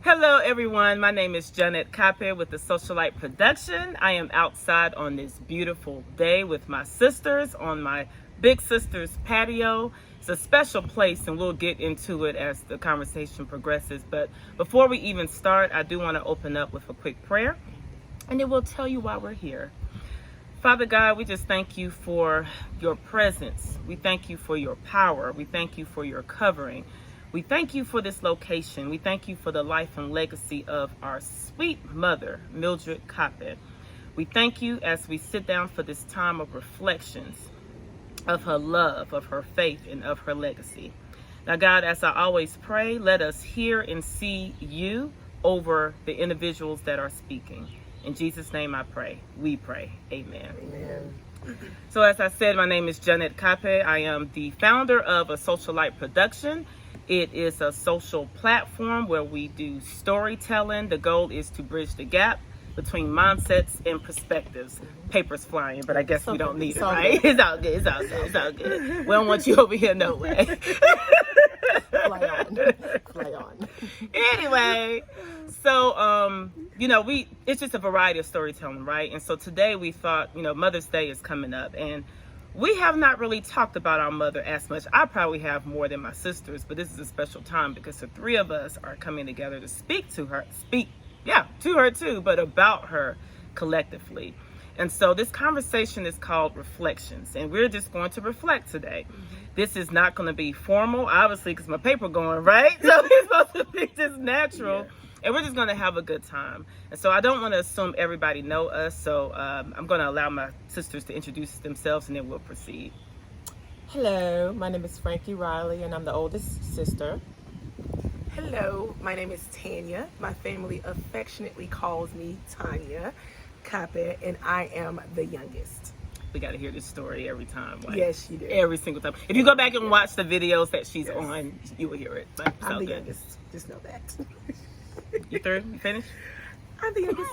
Hello everyone, my name is Mildred Karpeh with the Socialite Production. I am outside on this beautiful day with my sisters on my big sister's patio. It's a special place and we'll get into it as the conversation progresses. But before we even start, I do want to open up with a quick prayer and it will tell you why we're here. Father God, we just thank you for your presence. We thank you for your power. We thank you for your covering. We thank you for this location. We thank you for the life and legacy of our sweet mother, Mildred Karpeh. We thank you as we sit down for this time of reflections of her love, of her faith, and of her legacy. Now, God, as I always pray, let us hear and see you over the individuals that are speaking. In Jesus' name I pray. We pray. Amen. Amen. So as I said, my name is Mildred Karpeh. I am the founder of a Socialite Production. It is a social platform where we do storytelling. The goal is to bridge the gap between mindsets and perspectives. Paper's flying, but I guess we don't need it, right? It's all good. It's all good. It's all good. We don't want you over here no way. Fly on. Fly on. Anyway, so it's just a variety of storytelling, right? And so today we thought, Mother's Day is coming up, and we have not really talked about our mother as much. I probably have more than my sisters, but this is a special time because the three of us are coming together to speak to her too, but about her collectively. And so this conversation is called Reflections, and we're just going to reflect today. This is not going to be formal, obviously, because my paper going, right? So it's supposed to be just natural. Yeah. And we're just going to have a good time. And so I don't want to assume everybody know us. So I'm going to allow my sisters to introduce themselves and then we'll proceed. Hello, my name is Frankie Riley and I'm the oldest sister. Hello, my name is Tanya. My family affectionately calls me Tanya Karpeh and I am the youngest. We got to hear this story every time. Like, yes, you do. Every single time. If you go back and watch the videos that she's on, you will hear it. But I'm the youngest. Just know that. You through? You finished? I'm the youngest.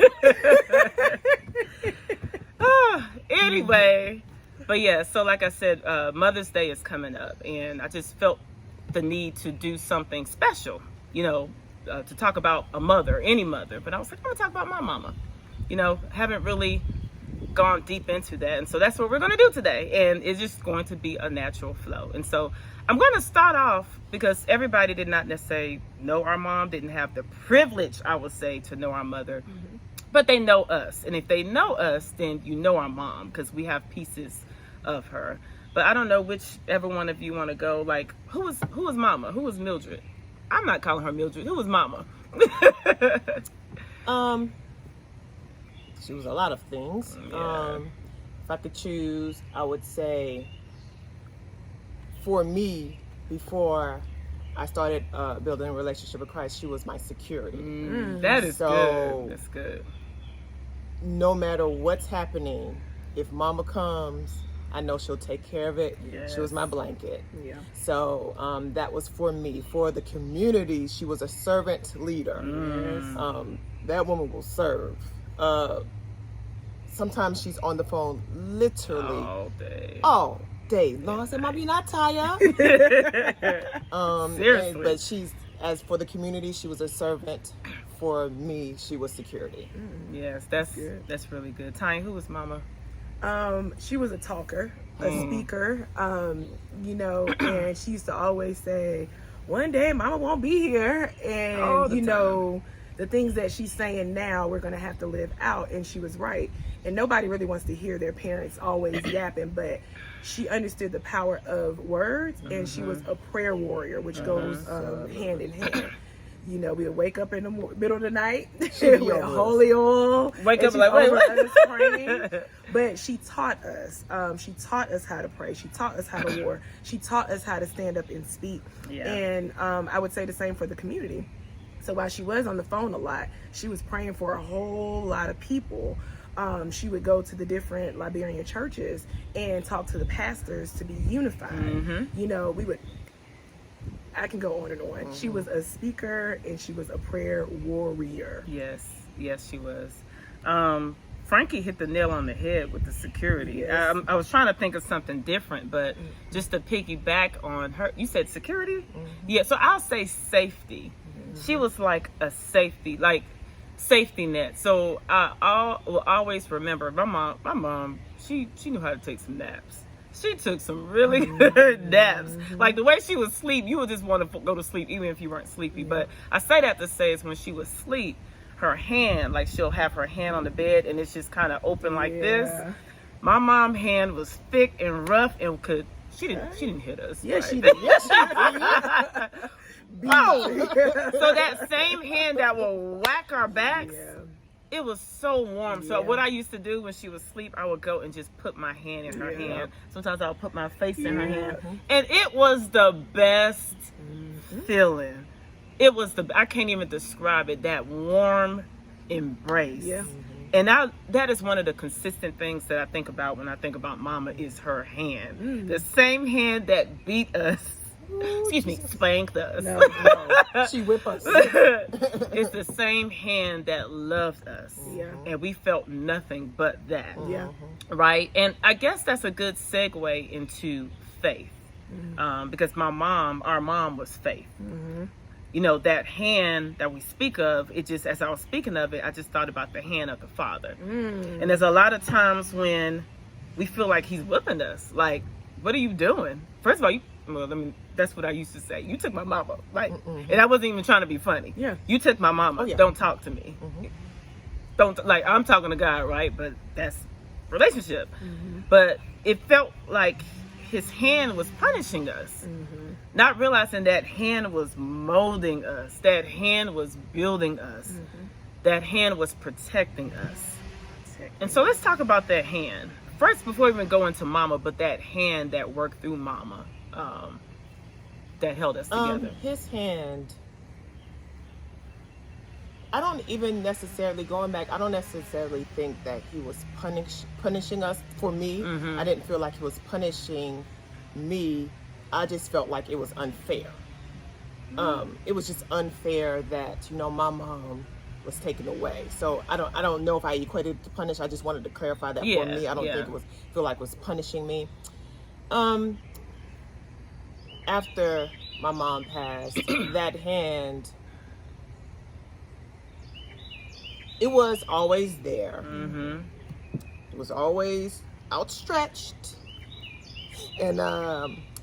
Anyway, but yeah, so like I said, Mother's Day is coming up, and I just felt the need to do something special, to talk about a mother, any mother. But I was like, I'm going to talk about my mama. Haven't really gone deep into that. And so that's what we're going to do today. And it's just going to be a natural flow. And so I'm going to start off because everybody did not necessarily know our mom, didn't have the privilege, I would say, to know our mother, but they know us. And if they know us, then you know our mom because we have pieces of her. But I don't know whichever one of you want to go. Like, who was mama? Who was Mildred? I'm not calling her Mildred. Who was mama? She was a lot of things. Yeah. If I could choose, I would say for me, before I started building a relationship with Christ, she was my security. That is good. That's good. No matter what's happening, if mama comes, I know she'll take care of it. Yes. She was my blanket. Yeah. So that was for me. For the community, she was a servant leader. Yes. That woman will serve. Sometimes she's on the phone literally all day. Lord said, "Mom, you not tired?" Seriously. But as for the community, she was a servant. For me, she was security. Yes, that's really good. Tanya, who was mama? She was a talker, a speaker, and she used to always say, one day mama won't be here. And, the things that she's saying now, we're going to have to live out. And she was right. And nobody really wants to hear their parents always yapping, but she understood the power of words and she was a prayer warrior, which goes hand in hand. We would wake up in the middle of the night with holy oil. Wake up like, wait, praying. But she taught us. She taught us how to pray. She taught us how to war. She taught us how to stand up and speak. Yeah. And I would say the same for the community. So while she was on the phone a lot, she was praying for a whole lot of people. She would go to the different Liberian churches and talk to the pastors to be unified. I can go on and on. She was a speaker and she was a prayer warrior. Yes, she was. Frankie hit the nail on the head with the security. Yes. I was trying to think of something different, but just to piggyback on her, you said security? Yeah, so I'll say safety. She was like a safety net. So will always remember my mom. She knew how to take some naps. She took some really good naps. Like the way she would sleep, you would just want to go to sleep even if you weren't sleepy. But I say that to say is when she would sleep, her hand, like she'll have her hand on the bed and it's just kind of open like this. My mom's hand was thick and rough and she didn't hit us. Yes, right? she did. Yes, she did. So that same hand that will whack our backs, it was so warm. So what I used to do when she was asleep, I would go and just put my hand in her hand. Sometimes I would put my face in her hand. And it was the best feeling. It was I can't even describe it, that warm embrace. Yeah. And that is one of the consistent things that I think about when I think about Mama is her hand. The same hand that beat us. Excuse me, spanked us. No. She whipped us. It's the same hand that loved us. Yeah. And we felt nothing but that. Yeah. Right? And I guess that's a good segue into faith. Because our mom was faith. You know, that hand that we speak of, it just, as I was speaking of it, I just thought about the hand of the Father. And there's a lot of times when we feel like he's whipping us. Like, what are you doing? First of all, that's what I used to say. You took my mama. Like, and I wasn't even trying to be funny. Yeah. You took my mama. Don't talk to me. Don't, like, I'm talking to God, right? But that's relationship. But it felt like his hand was punishing us. Not realizing that hand was molding us. That hand was building us. That hand was protecting us. And so let's talk about that hand. First, before we even go into Mama, but that hand that worked through Mama, that held us together. His hand, I don't even necessarily, going back, I don't necessarily think that he was punishing us. For me, I didn't feel like he was punishing me. I just felt like it was unfair. It was just unfair that, my mom was taken away. So I don't know if I equated it to punish. I just wanted to clarify that for me. I don't think feel like it was punishing me. After my mom passed, that hand, it was always there. It was always outstretched. And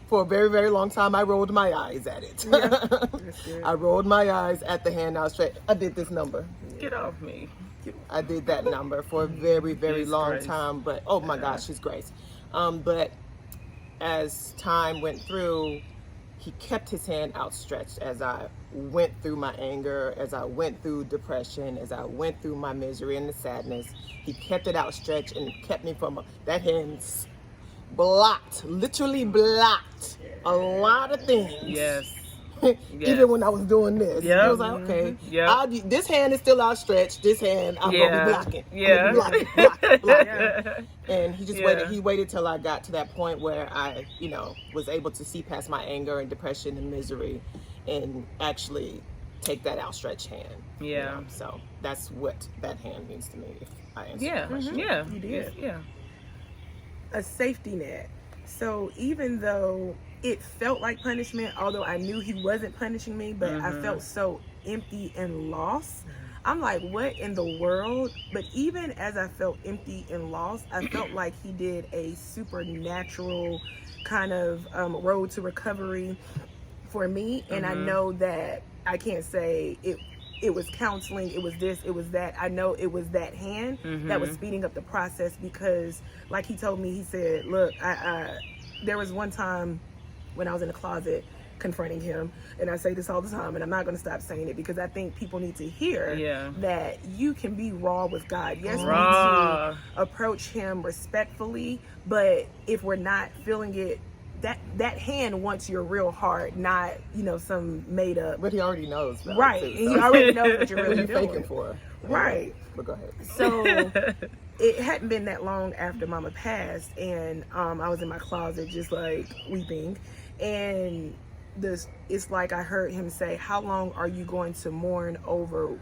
for a very, very long time, I rolled my eyes at it. I rolled my eyes at the hand outstretched. I did this number. Get off me. I did that number for a very, very long time. But, oh my gosh, she's Grace. But as time went through, he kept his hand outstretched as I went through my anger, as I went through depression, as I went through my misery and the sadness. He kept it outstretched and kept me from that hand's literally blocked a lot of things. Yes. Even when I was doing this, I was like, okay, this hand is still outstretched. This hand, I'm gonna be blocking. I'm gonna be blocking. And he just waited. He waited till I got to that point where I, was able to see past my anger and depression and misery, and actually take that outstretched hand. So that's what that hand means to me. If I answer that question. You did. A safety net. So even though it felt like punishment, although I knew he wasn't punishing me, but I felt so empty and lost. I'm like, what in the world? But even as I felt empty and lost, I felt like he did a supernatural kind of road to recovery for me. And I know that I can't say it was counseling, it was this, it was that. I know it was that hand that was speeding up the process, because like he told me, he said, look, there was one time when I was in the closet confronting him, and I say this all the time, and I'm not going to stop saying it, because I think people need to hear that you can be raw with God. Yes, we need to approach him respectfully, but if we're not feeling it, that hand wants your real heart, not some made up. But he already knows, though, right? Too, so. He already knows what you're really doing. Faking for, right? But go ahead. So it hadn't been that long after Mama passed, and I was in my closet just like weeping, and it's like I heard him say, "How long are you going to mourn over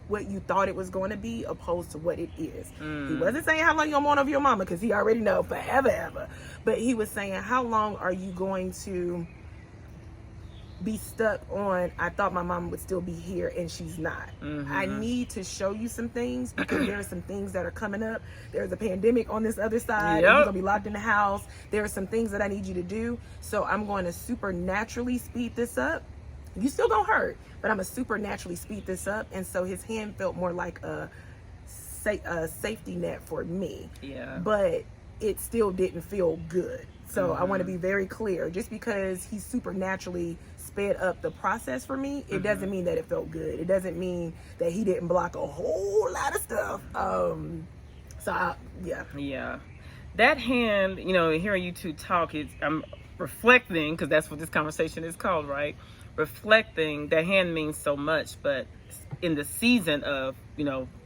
what you thought it was going to be opposed to what it is?" He wasn't saying how long you'll mourn over your mama, because he already know forever ever, but he was saying, how long are you going to be stuck on, I thought my mom would still be here and she's not. I need to show you some things because there are some things that are coming up. There's a pandemic on this other side. And you're going to be locked in the house. There are some things that I need you to do. So I'm going to supernaturally speed this up. You still gonna hurt, but I'm going to supernaturally speed this up. And so his hand felt more like a safety net for me. Yeah. But it still didn't feel good. So I want to be very clear. Just because he supernaturally sped up the process for me, it doesn't mean that it felt good. It doesn't mean that he didn't block a whole lot of stuff. Yeah. That hand, hearing you two talk, I'm reflecting, because that's what this conversation is called, right? Reflecting, that hand means so much, but in the season of,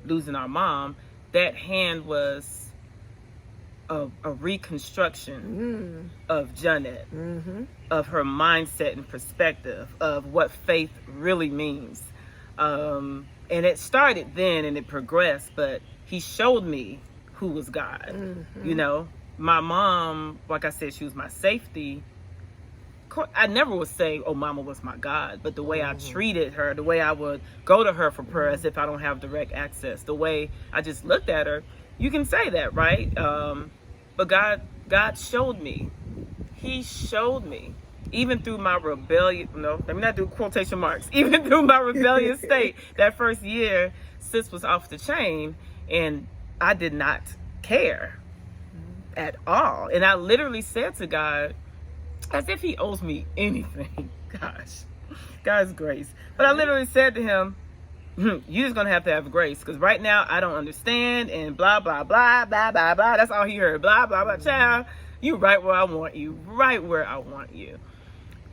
losing our mom, that hand was a reconstruction of Janet, of her mindset and perspective of what faith really means. And it started then and it progressed, but he showed me who was God. My mom, like I said, she was my safety. I never would say, oh, mama was my God, but the way I treated her, the way I would go to her for prayer as if I don't have direct access, the way I just looked at her, you can say that, right? But God showed me. He showed me. Even through my rebellion, let me not do quotation marks. Even through my rebellious state, that first year, sis was off the chain, and I did not care at all. And I literally said to God, as if he owes me anything. Gosh, God's grace. But I literally said to him, you're just going to have grace, because right now I don't understand, and blah, blah, blah, blah, blah, blah. That's all he heard. Blah, blah, blah. Child, you right where I want you. Right where I want you.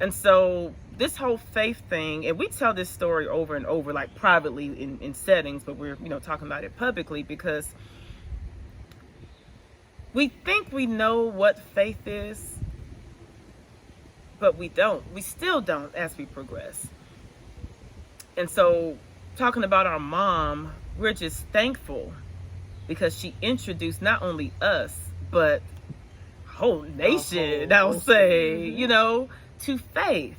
And so this whole faith thing, and we tell this story over and over, like privately in settings, but we're, talking about it publicly because we think we know what faith is, but we don't. We still don't as we progress. And so talking about our mom, we're just thankful because she introduced not only us, but whole nation, I would say, to faith.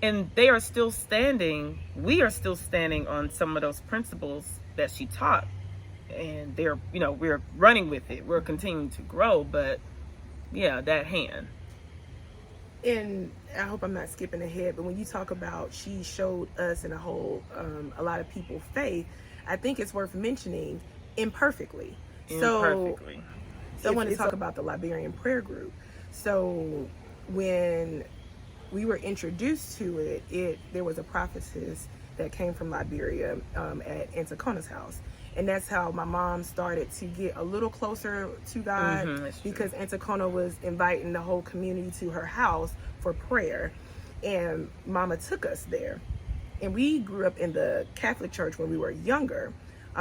And they are still standing. We are still standing on some of those principles that she taught. And they're, we're running with it. We're continuing to grow. But yeah, that hand. And I hope I'm not skipping ahead, but when you talk about she showed us and a lot of people faith, I think it's worth mentioning imperfectly. So I want to talk about the Liberian prayer group. So when we were introduced to it, there was a prophetess that came from Liberia at Anticona's house. And that's how my mom started to get a little closer to God, because Anticona was inviting the whole community to her house for prayer. And Mama took us there. And we grew up in the Catholic Church when we were younger.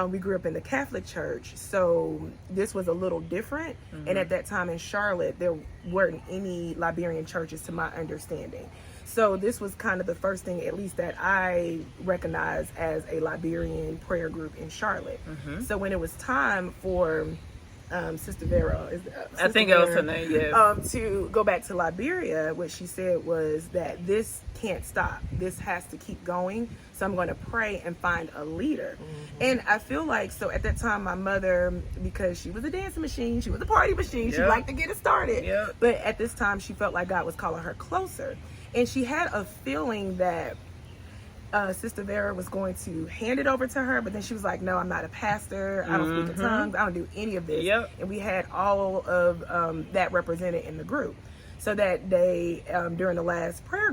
We grew up in the Catholic Church, so this was a little different. And at that time in Charlotte, there weren't any Liberian churches to my understanding. So this was kind of the first thing, at least, that I recognized as a Liberian prayer group in Charlotte. So when it was time for Sister Vera, I think that was her name, yeah. To go back to Liberia, what she said was that this can't stop. This has to keep going. So I'm going to pray and find a leader. And I feel like, so at that time, my mother, because she was a dancing machine, she was a party machine, she liked to get it started. But at this time, she felt like God was calling her closer. And she had a feeling that Sister Vera was going to hand it over to her, but then she was like, no, I'm not a pastor. I don't speak in tongues. I don't do any of this. And we had all of that represented in the group. So that day, during the last prayer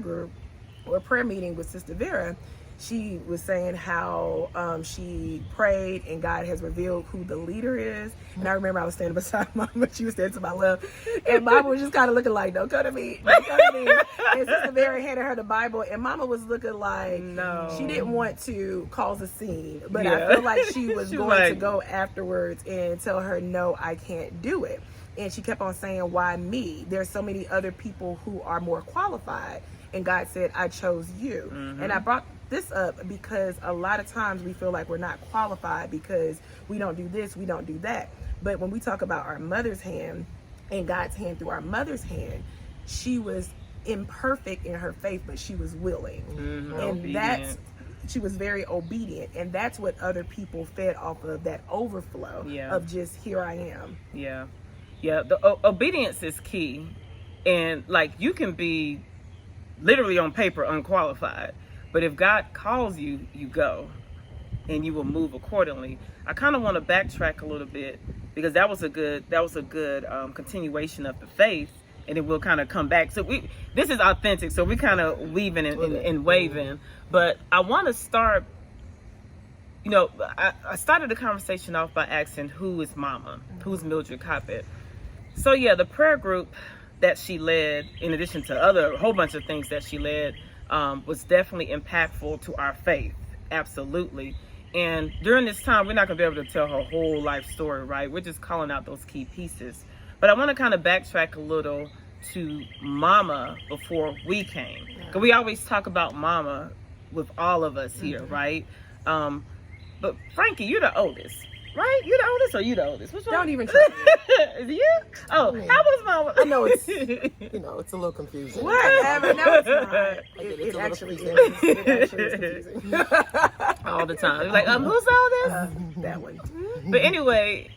meeting with Sister Vera, she was saying how she prayed and God has revealed who the leader is. And I remember I was standing beside Mama, she was standing to my left, and Mama was just kind of looking like, don't come to me, don't come to me. And Sister Vera handed her the Bible, and Mama was looking like she didn't want to cause a scene, but I feel like she was going to go afterwards and tell her, no, I can't do it. And she kept on saying, why me? There's so many other people who are more qualified. And God said, I chose you. And I brought this up because a lot of times we feel like we're not qualified because we don't do this, we don't do that. But when we talk about our mother's hand and God's hand through our mother's hand, she was imperfect in her faith, but she was willing. Mm-hmm. And Obedient. she was very obedient, and that's what other people fed off of, that overflow of just, here I am. Yeah. The obedience is key. And like, you can be literally on paper unqualified, but if God calls you, you go, and you will move accordingly. I kind of want to backtrack a little bit, because that was a good continuation of the faith, and it will kind of come back. So this is authentic, so we kind of weaving and waving. But I want to start, I started the conversation off by asking, who is Mama? Who's Mildred Karpeh? So yeah, the prayer group that she led, in addition to a whole bunch of things that she led, was definitely impactful to our faith. Absolutely. And during this time, we're not going to be able to tell her whole life story, right? We're just calling out those key pieces. But I want to kind of backtrack a little to Mama before we came. Because we always talk about Mama with all of us here, right? But Frankie, you're the oldest. Right? You the oldest or you the oldest? Which one? Don't even try. Is it you? Oh, how was Mama? I know it's it's a little confusing. Whatever. No, it's not. It actually is. It actually is confusing. All the time. Like, who's oldest? That one. But anyway,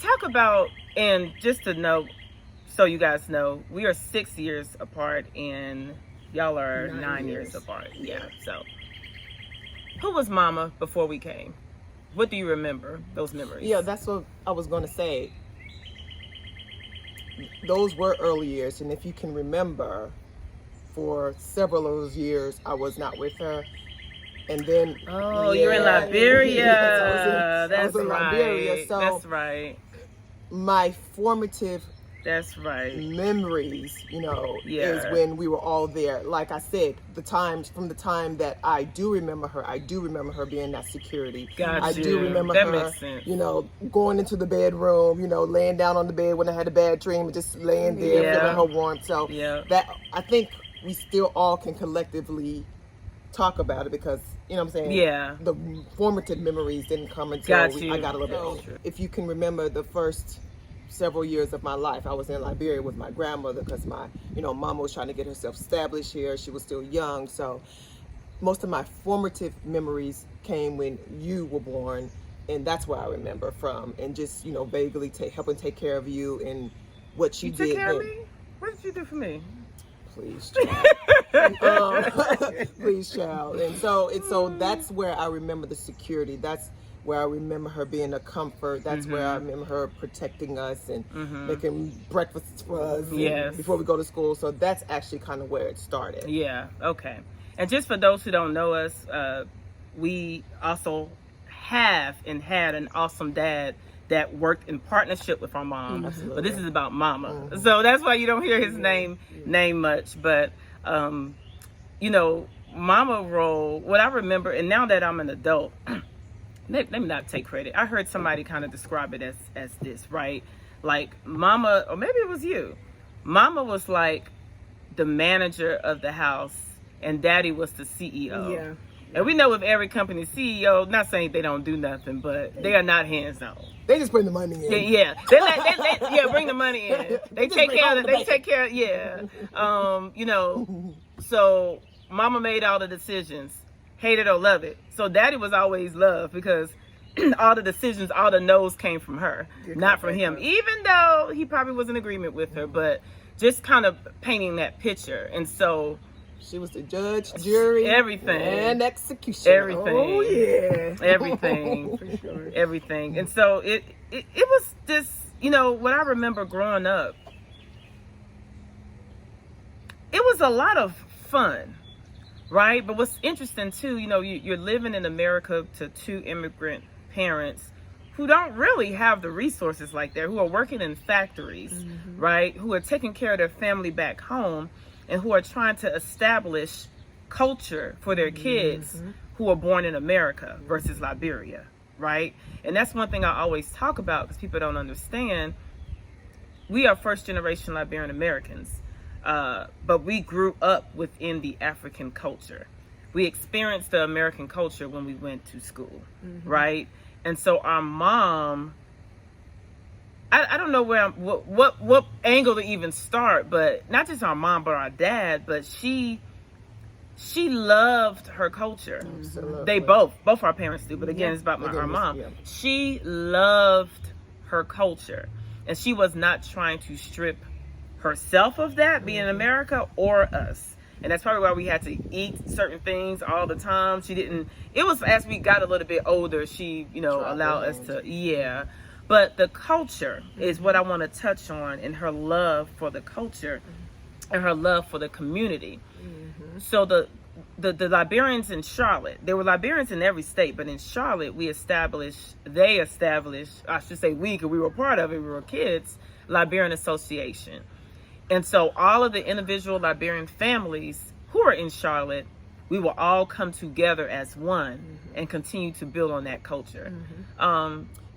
talk about, and just to know, so you guys know, we are 6 years apart, and y'all are 9 years apart. Yeah. So, who was Mama before we came? What do you remember, those memories? Yeah, that's what I was going to say. Those were early years, and if you can remember, for several of those years, I was not with her. And then... Oh, you're in Liberia. Yes, I was in right. Liberia. So that's right. My formative That's right. memories, is when we were all there. Like I said, from the time that I do remember her being that security. Gotcha. I do remember that her, makes sense. going into the bedroom, laying down on the bed when I had a bad dream, and just laying there, feeling her warmth. So that, I think we still all can collectively talk about it, because, you know what I'm saying? Yeah. The formative memories didn't come until I got a little bit older. If you can remember the first several years of my life, I was in Liberia with my grandmother, because my mama was trying to get herself established here. She was still young, so most of my formative memories came when you were born, and that's where I remember from, and just vaguely helping take care of you and what you did. Took care of me? What did you do for me? Please, child. Please, child. And so that's where I remember the security. That's where I remember her being a comfort. That's where I remember her protecting us and making breakfasts for us before we go to school. So that's actually kind of where it started. Yeah, okay. And just for those who don't know us, we also have and had an awesome dad that worked in partnership with our mom. Absolutely. But this is about Mama. So that's why you don't hear his name much. But, Mama role, what I remember, and now that I'm an adult, let me not take credit. I heard somebody kind of describe it as this, right? Like Mama, or maybe it was you. Mama was like the manager of the house, and Daddy was the CEO. Yeah. And we know with every company CEO, not saying they don't do nothing, but they are not hands-on. They just bring the money in. Yeah. They bring the money in. They take care of it. They take care of, so Mama made all the decisions. Hate it or love it. So Daddy was always loved, because all the decisions, all the no's came from her, not from him. Even though he probably was in agreement with her, but just kind of painting that picture. And so she was the judge, jury, everything, and execution. Everything. Oh yeah. Everything. For sure. Everything. And so it was just, what I remember growing up, it was a lot of fun. Right? But what's interesting too, you're living in America to two immigrant parents who don't really have the resources like that, who are working in factories, right? Who are taking care of their family back home, and who are trying to establish culture for their kids who are born in America versus Liberia, right? And that's one thing I always talk about, because people don't understand. We are first generation Liberian Americans. But we grew up within the African culture. We experienced the American culture when we went to school, right? And so our mom I don't know where what angle to even start, but not just our mom, but our dad. But she loved her culture. Absolutely. They both our parents do, but again, it's about our mom. Yeah. She loved her culture, and she was not trying to strip herself of that, being in America, or us. And that's probably why we had to eat certain things all the time. She didn't. It was as we got a little bit older, she, allowed us to, But the culture is what I want to touch on, and her love for the culture and her love for the community. So the Liberians in Charlotte, there were Liberians in every state, but in Charlotte, they established, I should say we, because we were part of it, we were kids, Liberian Association. And so all of the individual Liberian families who are in Charlotte, we will all come together as one and continue to build on that culture.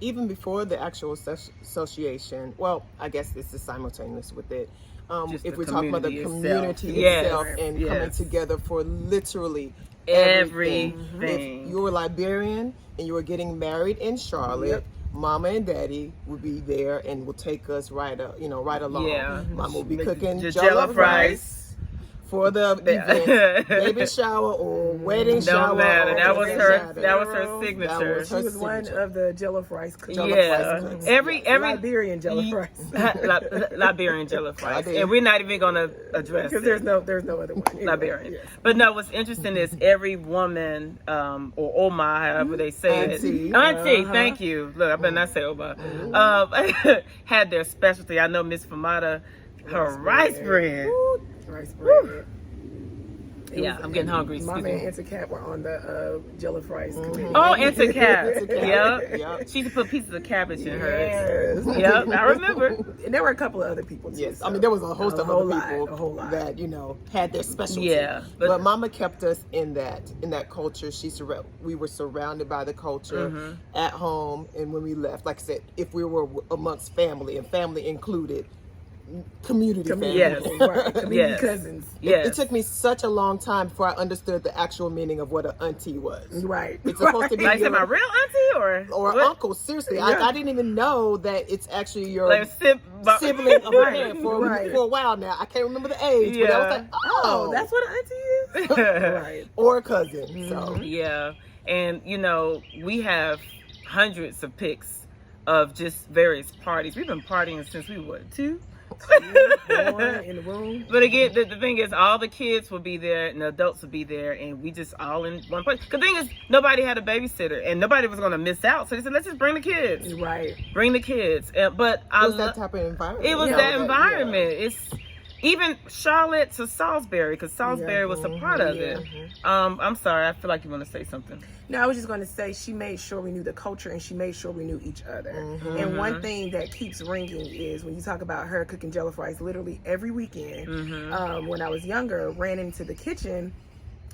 Even before the actual association, well, I guess this is simultaneous with it. If we're talking about the community itself and coming together for literally everything. If you were Liberian and you were getting married in Charlotte, Mama and Daddy will be there and will take us right along. Yeah. Mama will be cooking jollof rice for the event, baby shower or wedding shower. No matter. That was her signature. She was one of the jollof rice cooks. Every Liberian jollof rice. Liberian jollof rice, and we're not even going to address because there's no other one. Anyway, Liberian. Yes. But no, what's interesting is every woman, or Oma, however they say Auntie. Thank you. Look, I better not say Oma. Had their specialty. I know Miss Famata, her rice bread. Rice bread. Yeah, I'm getting hungry. Mama and Auntie Cat were on the jollof rice committee. Oh, Auntie Cat. Yep. She used to put pieces of cabbage in hers. Yep, I remember. And there were a couple of other people too. Yes, I mean there was a host of other people that had their specialty. Yeah, but Mama kept us in that culture. We were surrounded by the culture at home, and when we left, like I said, if we were amongst family, and family included community family. Yes. Right. Community cousins. It took me such a long time before I understood the actual meaning of what an auntie was. Right. It's supposed to be like my real auntie or uncle. Seriously, I didn't even know that it's actually your sibling of a man for a while now. I can't remember the age, but I was like, oh, that's what an auntie is. Right. Or a cousin. So and we have hundreds of pics of just various parties. We've been partying since we were 2. In the room. But again, the thing is, all the kids will be there and the adults will be there, and we just all in one place. The thing is, nobody had a babysitter and nobody was going to miss out, so they said, let's just bring the kids. Right. Bring the kids. But it was that type of environment. It was that environment. It's even Charlotte to Salisbury, because Salisbury was a part of it. I'm sorry, I feel like you want to say something. No, I was just going to say she made sure we knew the culture and she made sure we knew each other. And one thing that keeps ringing is when you talk about her cooking jollof rice literally every weekend. When I was younger, ran into the kitchen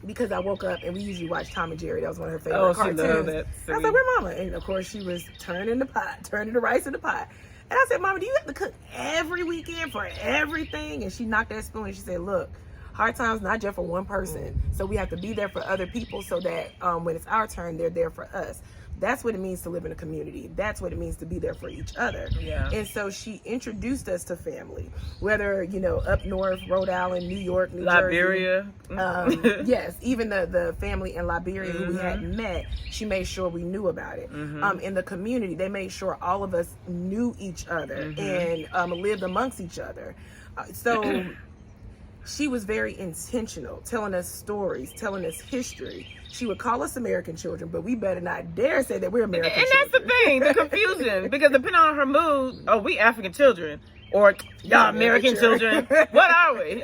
because I woke up and we usually watch Tom and Jerry. That was one of her favorite cartoons. She loved that. I was like, where Mama? And of course she was turning the rice in the pot. And I said, Mama, do you have to cook every weekend for everything? And she knocked that spoon and she said, look, hard times not just for one person. So we have to be there for other people so that when it's our turn, they're there for us. That's what it means to live in a community. That's what it means to be there for each other. Yeah. And so she introduced us to family, whether, up north, Rhode Island, New York, New Liberia. Jersey. Yes, even the family in Liberia who we hadn't met, she made sure we knew about it. In the community, they made sure all of us knew each other and lived amongst each other. So she was very intentional, telling us stories, telling us history. She would call us American children, but we better not dare say that we're American children. And that's the thing, the confusion, because depending on her mood, we African children. Or y'all American children. What are we?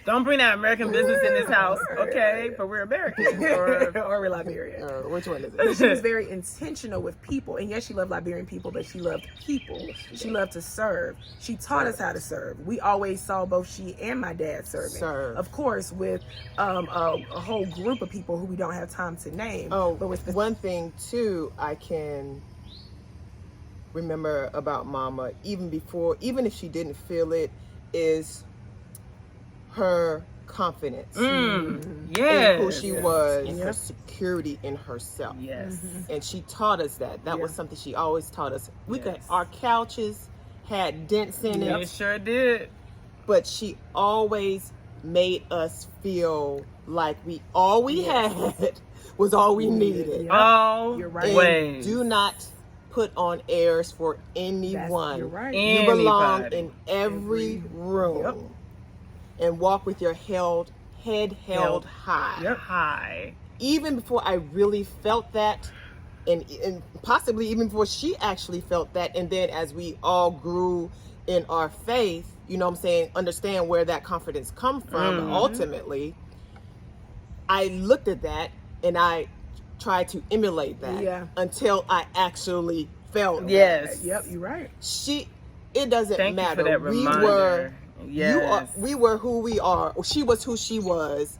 Don't bring that American business in this house, okay? But we're American. Or we're Liberian. Which one is it? But she was very intentional with people. And yes, she loved Liberian people, but she loved people. She loved to serve. She taught us how to serve. We always saw both she and my dad serving. Of course, with a whole group of people who we don't have time to name. But with one thing, too, I can remember about Mama, even if she didn't feel it, is her confidence in who she was, her security in herself. And she taught us that. That was something she always taught us. We could, our couches had dents in It it. sure did. But she always made us feel like all we had was all we needed. Always. You're right. And do not put on airs for anyone. You're right. You belong in every room. And walk with your head held high. High. Even before I really felt that, and possibly even before she actually felt that, and then as we all grew in our faith, you know what I'm saying, understand where that confidence come from ultimately, I looked at that and I tried to emulate that until I actually felt Yes. that. Yep, you're right. It doesn't Thank matter. You for that reminder. We were who we are. She was who she was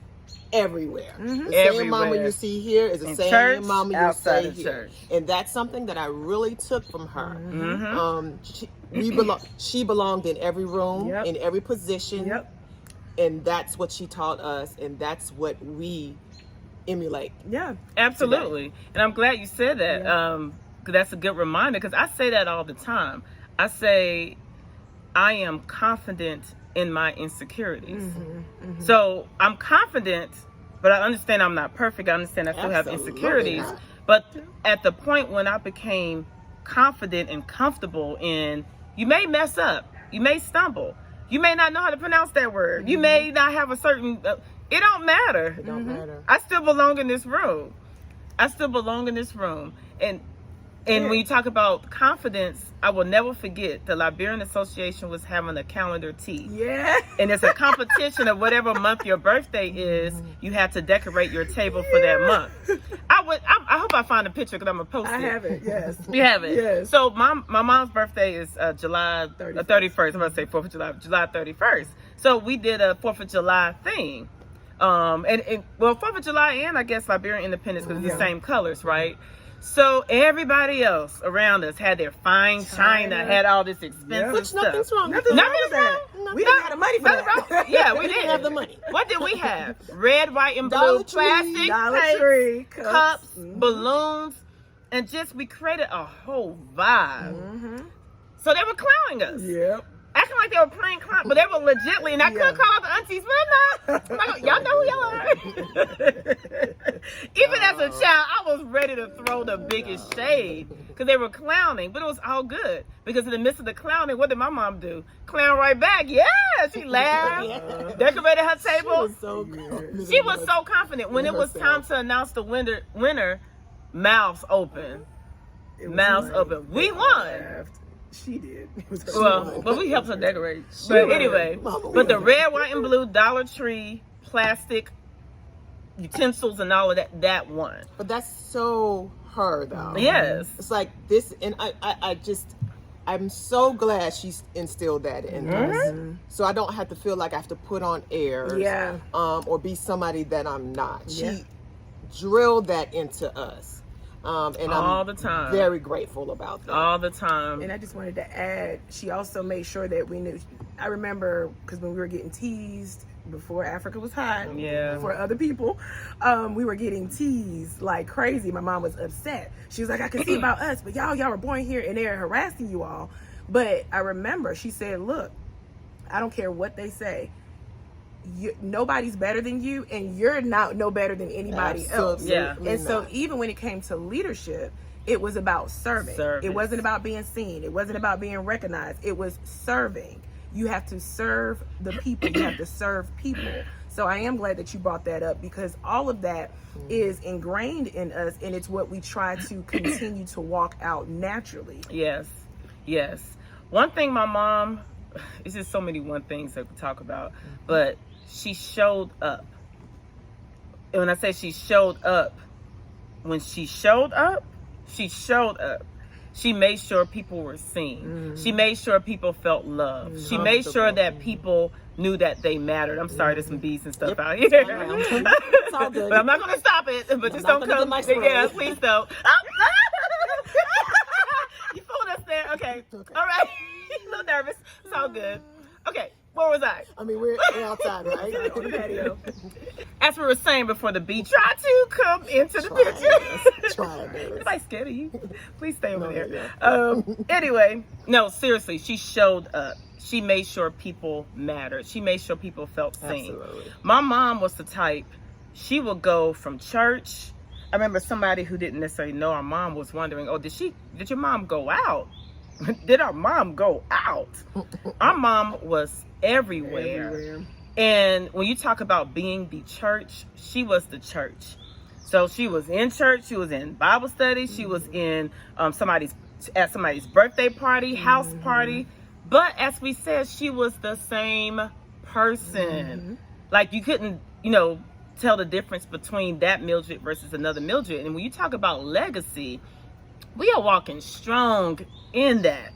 everywhere. The same Everywhere. mama you see here is the in same church, mama you outside see of here. church. And that's something that I really took from her. She belonged in every room, in every position. And that's what she taught us, and that's what we emulate. Yeah, absolutely. Today. And I'm glad you said that. Because that's a good reminder, because I say that all the time. I say I am confident in my insecurities. So I'm confident, but I understand I'm not perfect. I understand I still have insecurities. But at the point when I became confident and comfortable in, you may mess up, you may stumble, you may not know how to pronounce that word, you may not have a certain, it don't matter. It don't matter. I still belong in this room. I still belong in this room. And when you talk about confidence, I will never forget the Liberian Association was having a calendar tea. Yeah. And it's a competition of whatever month your birthday is, you have to decorate your table for that month. I hope I find a picture because I'm going to post it. I have it, yes. You have it? Yes. So my mom's birthday is July 31st. I'm going to say 4th of July, July 31st. So we did a 4th of July thing. Well, 4th of July and I guess Liberian Independence because it's the same colors, right? So everybody else around us had their fine china, had all this expensive stuff. Nothing's wrong. Nothing's wrong with that. We didn't have the money for that. Yeah, we didn't have the money. What did we have? Red, white, and blue Dollar Tree, plastic Dollar plates, Tree, cups, balloons, and just we created a whole vibe. So they were clowning us. Yep. Acting like they were playing clown, but they were legitly, and I couldn't call out the aunties, but y'all know who y'all are. Even as a child, I was ready to throw the biggest shade because they were clowning, but it was all good because in the midst of the clowning, what did my mom do? Clown right back. Yeah, she laughed, decorated her table. She was so confident. When it was time to announce the winner, mouths open. Mouths open. We won. She did. But we helped her decorate. But anyway, but the red, white, and blue Dollar Tree plastic utensils and all of that won. But that's so her though. Yes. It's like this, and I'm so glad she's instilled that in us. So I don't have to feel like I have to put on airs. Or be somebody that I'm not. She drilled that into us. And all I'm the time very grateful about that. All the time. And I just wanted to add, she also made sure that we knew. I remember because when we were getting teased before Africa was hot, for other people, we were getting teased like crazy. My mom was upset. She was like, I can see about us, but y'all were born here and they're harassing you all. But I remember she said, look, I don't care what they say. Nobody's better than you, and you're not no better than anybody else. And so even when it came to leadership, it was about serving. It wasn't about being seen. It wasn't about being recognized. It was serving. You have to serve the people. You have to serve people. So I am glad that you brought that up because all of that is ingrained in us, and it's what we try to continue to walk out naturally. Yes. One thing my mom, it's just so many one things that we talk about, but she showed up. And when I say she showed up, when she showed up, she made sure people were seen. She made sure people felt loved. She made sure that people knew that they mattered. I'm sorry, there's some bees and stuff out here. It's all good. But I'm not going to stop it. But just don't come. Yeah, please don't. You fooled us there. Okay. All right. A little nervous. It's all good. Okay. Where was I? I mean, we're outside, right? On the patio. As we were saying before, the bee tried to come into the picture. Try it. Anybody scared of you? Please stay over there. Yeah. Anyway, no, seriously, she showed up. She made sure people mattered. She made sure people felt seen. Absolutely. My mom was the type, she would go from church. I remember somebody who didn't necessarily know our mom was wondering, oh, did your mom go out? Did our mom go out? Our mom was everywhere. And when you talk about being the church, she was the church. So she was in church, she was in Bible study, she was in somebody's birthday party, house party. But as we said, she was the same person. Like you couldn't, tell the difference between that Mildred versus another Mildred. And when you talk about legacy, we are walking strong in that.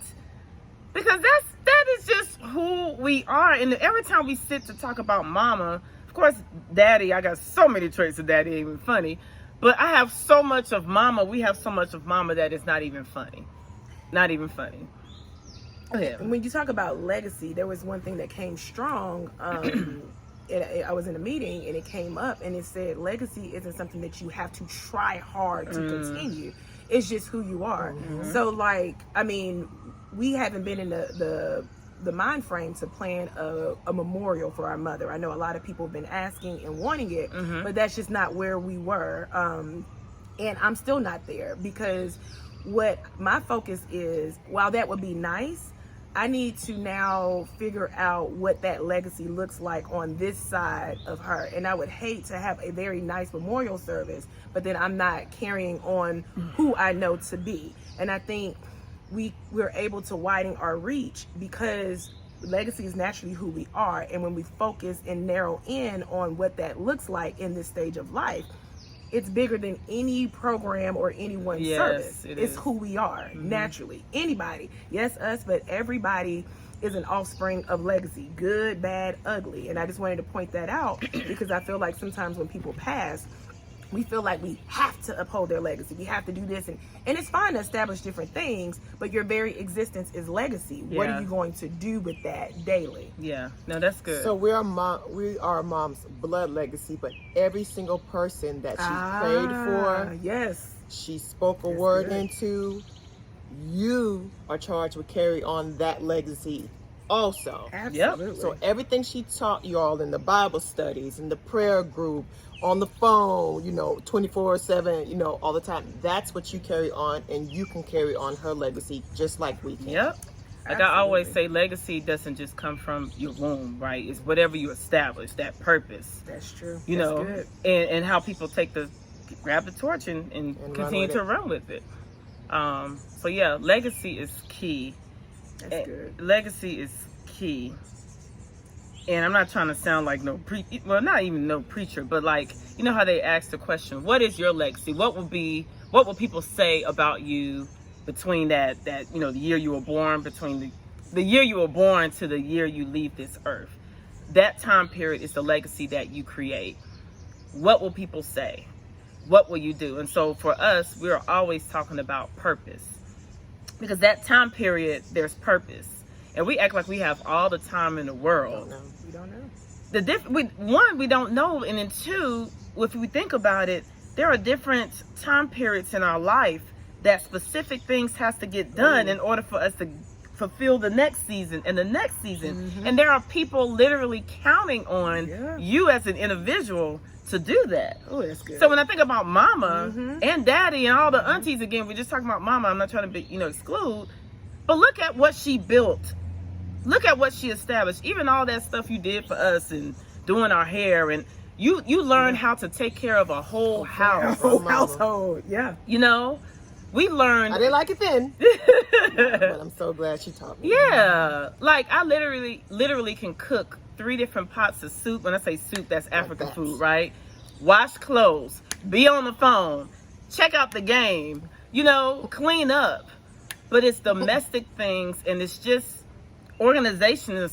Because that is just who we are. And every time we sit to talk about mama, of course, daddy, I got so many traits of daddy, ain't even funny. But I have so much of mama, we have so much of mama that is not even funny. Not even funny. Yeah. When you talk about legacy, there was one thing that came strong. I was in a meeting and it came up and it said legacy isn't something that you have to try hard to continue. It's just who you are. So we haven't been in the mind frame to plan a memorial for our mother. I know a lot of people have been asking and wanting it, but that's just not where we were. And I'm still not there because what my focus is, while that would be nice, I need to now figure out what that legacy looks like on this side of her. And I would hate to have a very nice memorial service, but then I'm not carrying on who I know to be. And I think we're able to widen our reach because legacy is naturally who we are. And when we focus and narrow in on what that looks like in this stage of life, it's bigger than any program or any one service. It's who we are naturally. Anybody, yes, us, but everybody is an offspring of legacy, good, bad, ugly. And I just wanted to point that out because I feel like sometimes when people pass, we feel like we have to uphold their legacy. We have to do this. And it's fine to establish different things, but your very existence is legacy. Yeah. What are you going to do with that daily? Yeah, no, that's good. So we are mom's blood legacy, but every single person that she prayed for, yes, she spoke a word into, you are charged with carry on that legacy also. Absolutely. Yep. So everything she taught you all in the Bible studies, in the prayer group, on the phone, 24/7, all the time, that's what you carry on, and you can carry on her legacy just like we can. Yep. Like I always say, legacy doesn't just come from your womb, right? It's whatever you establish, that purpose. That's true. Good. And how people grab the torch and continue to run with it. So yeah, legacy is key. That's good. Legacy is key. And I'm not trying to sound like not even no preacher, but how they ask the question, what is your legacy? What will people say about you between that the year you were born, between the year you were born to the year you leave this earth? That time period is the legacy that you create. What will people say? What will you do? And so for us, we're always talking about purpose. Because that time period, there's purpose. And we act like we have all the time in the world. We don't know. One, we don't know. And then two, if we think about it, there are different time periods in our life that specific things has to get done in order for us to fulfill the next season and the next season. And there are people literally counting on you as an individual to do that. Oh, that's good. So when I think about mama and daddy and all the aunties, again, we're just talking about mama. I'm not trying to exclude, but look at what she built. Look at what she established. Even all that stuff you did for us and doing our hair, and you learned how to take care of a whole house. A whole household, yeah. We learned. I didn't like it then, but I'm so glad she taught me. Yeah, like I literally can cook 3 different pots of soup. When I say soup, that's African food, right? Wash clothes, be on the phone, check out the game, clean up. But it's domestic things, and it's just organizational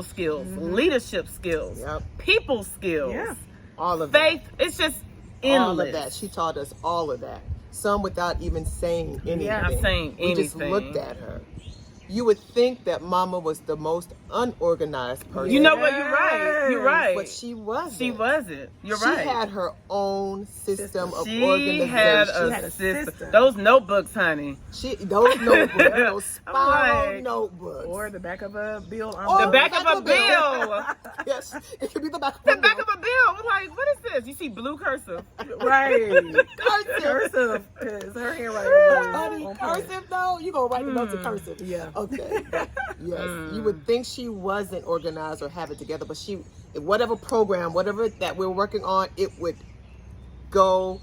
skills, leadership skills, people skills, all of faith. That. It's just endless. All of that. She taught us all of that. Some without even saying anything. Not saying anything. We just looked at her. you would think that Mama was the most unorganized person. You know what? You're right. You're right. But she wasn't. She wasn't. You're right. She had her own system of she organization. Had a system. Those notebooks, honey. Those notebooks, those spiral notebooks. Or the back of a bill. The back of a bill. Yes, it could be the back of a bill. The back of a bill. We're like, what is this? You see blue cursive. Right. Cursive. Because her handwriting was cursive, though? You going to write the notes in cursive. Yeah. Okay. Yes. You would think she wasn't organized or have it together, but whatever program, whatever that we're working on, it would go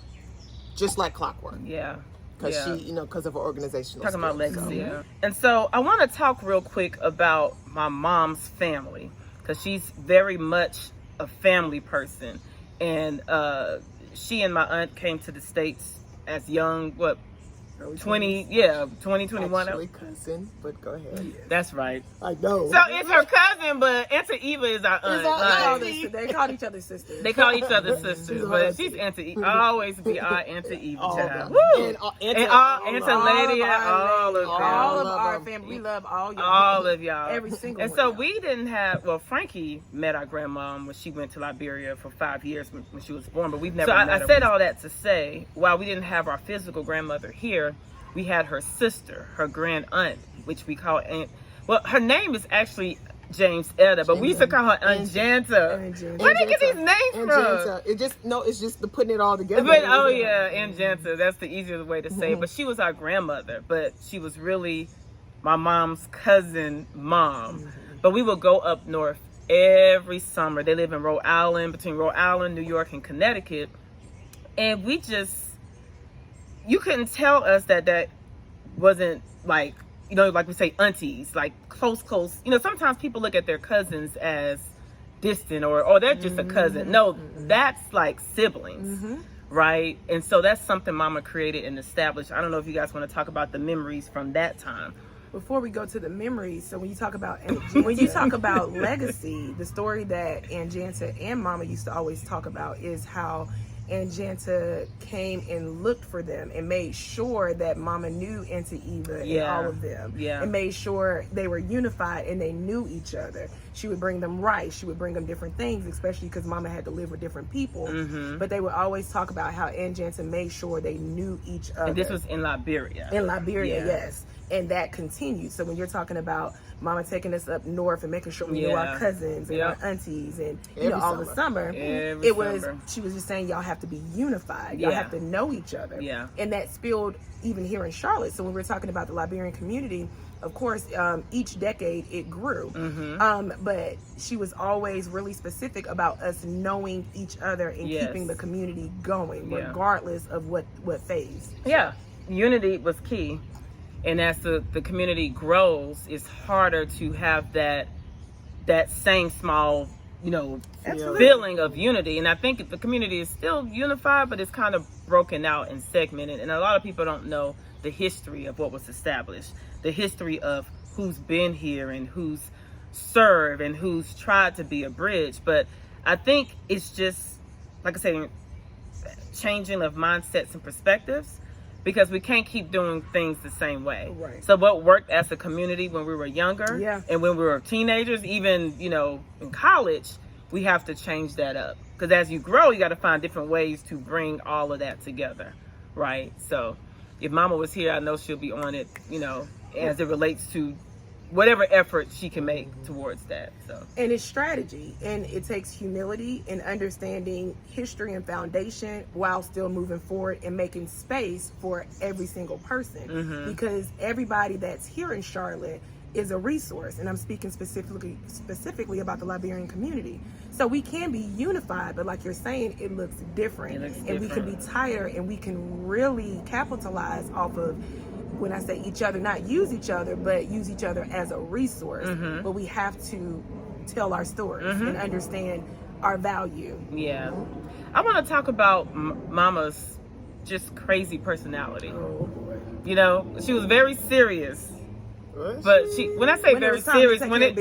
just like clockwork. Yeah. Because because of her organizational Talking about skills. legacy. Yeah. And so I want to talk real quick about my mom's family, because she's very much a family person. And she and my aunt came to the States as young, 2021. Actually cousin, but go ahead. That's right. I know. So it's her cousin, but Auntie Eva is our aunt. They called each other sisters. They call each other sisters, but she's Auntie Eva. I always be our Auntie Eva child. And Auntie Lady, all of our family. We love all y'all. All of y'all. Every single one. And so we didn't have, Frankie met our grandma when she went to Liberia for 5 years when she was born, but we've never met her. So I said all that to say, while we didn't have our physical grandmother here, we had her sister, her grand aunt, which we call Aunt. Well, her name is actually James Etta, but we used to call her Aunt Janta. Where did they get these names from? It's just the putting it all together. But, Aunt Janta. That's the easiest way to say it. But she was our grandmother, but she was really my mom's cousin mom. But we would go up north every summer. They live in Rhode Island, between Rhode Island, New York, and Connecticut. And we just, you couldn't tell us that wasn't like, like we say aunties, like close. Sometimes people look at their cousins as distant or they're just a cousin. No, that's like siblings, right? And so that's something Mama created and established. I don't know if you guys want to talk about the memories from that time. Before we go to the memories, so when you talk about legacy, the story that Aunt Janta and Mama used to always talk about is how Aunt Janta came and looked for them and made sure that Mama knew Auntie Eva and all of them. And made sure they were unified and they knew each other. She would bring them rice. She would bring them different things, especially because Mama had to live with different people. But they would always talk about how Aunt Janta made sure they knew each other. And this was in Liberia. In Liberia, yes. And that continued. So when you're talking about Mama taking us up north and making sure we knew our cousins and our aunties and all the summer, she was just saying y'all have to be unified. Y'all have to know each other. And that spilled even here in Charlotte. So when we're talking about the Liberian community, of course, each decade it grew. But she was always really specific about us knowing each other and keeping the community going, regardless of what phase. Unity was key. And as the community grows, it's harder to have that same small, feeling of unity. And I think the community is still unified, but it's kind of broken out and segmented. And a lot of people don't know the history of what was established, the history of who's been here and who's served and who's tried to be a bridge. But I think it's just, like I said, changing of mindsets and perspectives. Because we can't keep doing things the same way. Right. So what worked as a community when we were younger and when we were teenagers, even, in college, we have to change that up. Because as you grow, you got to find different ways to bring all of that together, right? So if Mama was here, I know she'll be on it, as it relates to whatever effort she can make towards that. So, and it's strategy, and it takes humility and understanding history and foundation while still moving forward and making space for every single person, because everybody that's here in Charlotte is a resource, and I'm speaking specifically about the Liberian community. So we can be unified, but like you're saying, it looks different. We can be tighter, and we can really capitalize off of, when I say each other, not use each other, but use each other as a resource. But we have to tell our stories and understand our value. I want to talk about Mama's just crazy personality. Oh boy. She was very serious. But when I say very serious, when it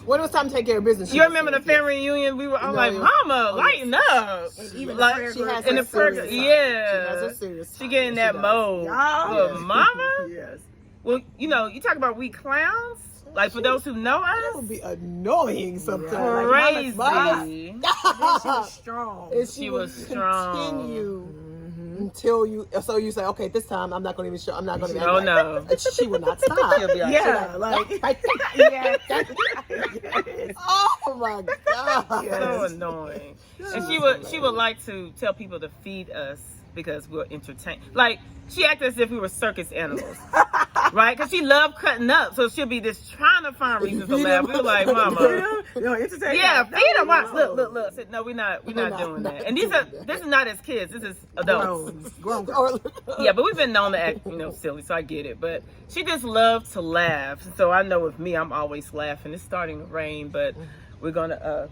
was time to take care of business, you remember the family reunion? We were all like, "Mama, lighten up!" And even like she has in the she has a serious. She get in that mode. Mama. Yes. Well, you know, you talk about we clowns. Like, for those who know That us, would be annoying sometimes. crazy. And then she was strong. And She was strong. continue until you. So you say, okay, this time I'm not going to even show. I'm not going to. Oh no. She would not stop. She'll be like, Yeah, like Yes. yes. Oh my god. so annoying. And she would like to tell people to feed us because we're entertained. Like, she acted as if we were circus animals, right? Because she loved cutting up, so she'll be just trying to find reasons to laugh. We were like, Mama, Entertain. yeah, them. feed them. Watch, No. look. I said, no, we're not doing not that. And this is not as kids. This is adults. Grown. Yeah, but we've been known to act, silly, so I get it. But she just loved to laugh. So I know with me, I'm always laughing. It's starting to rain, but we're gonna.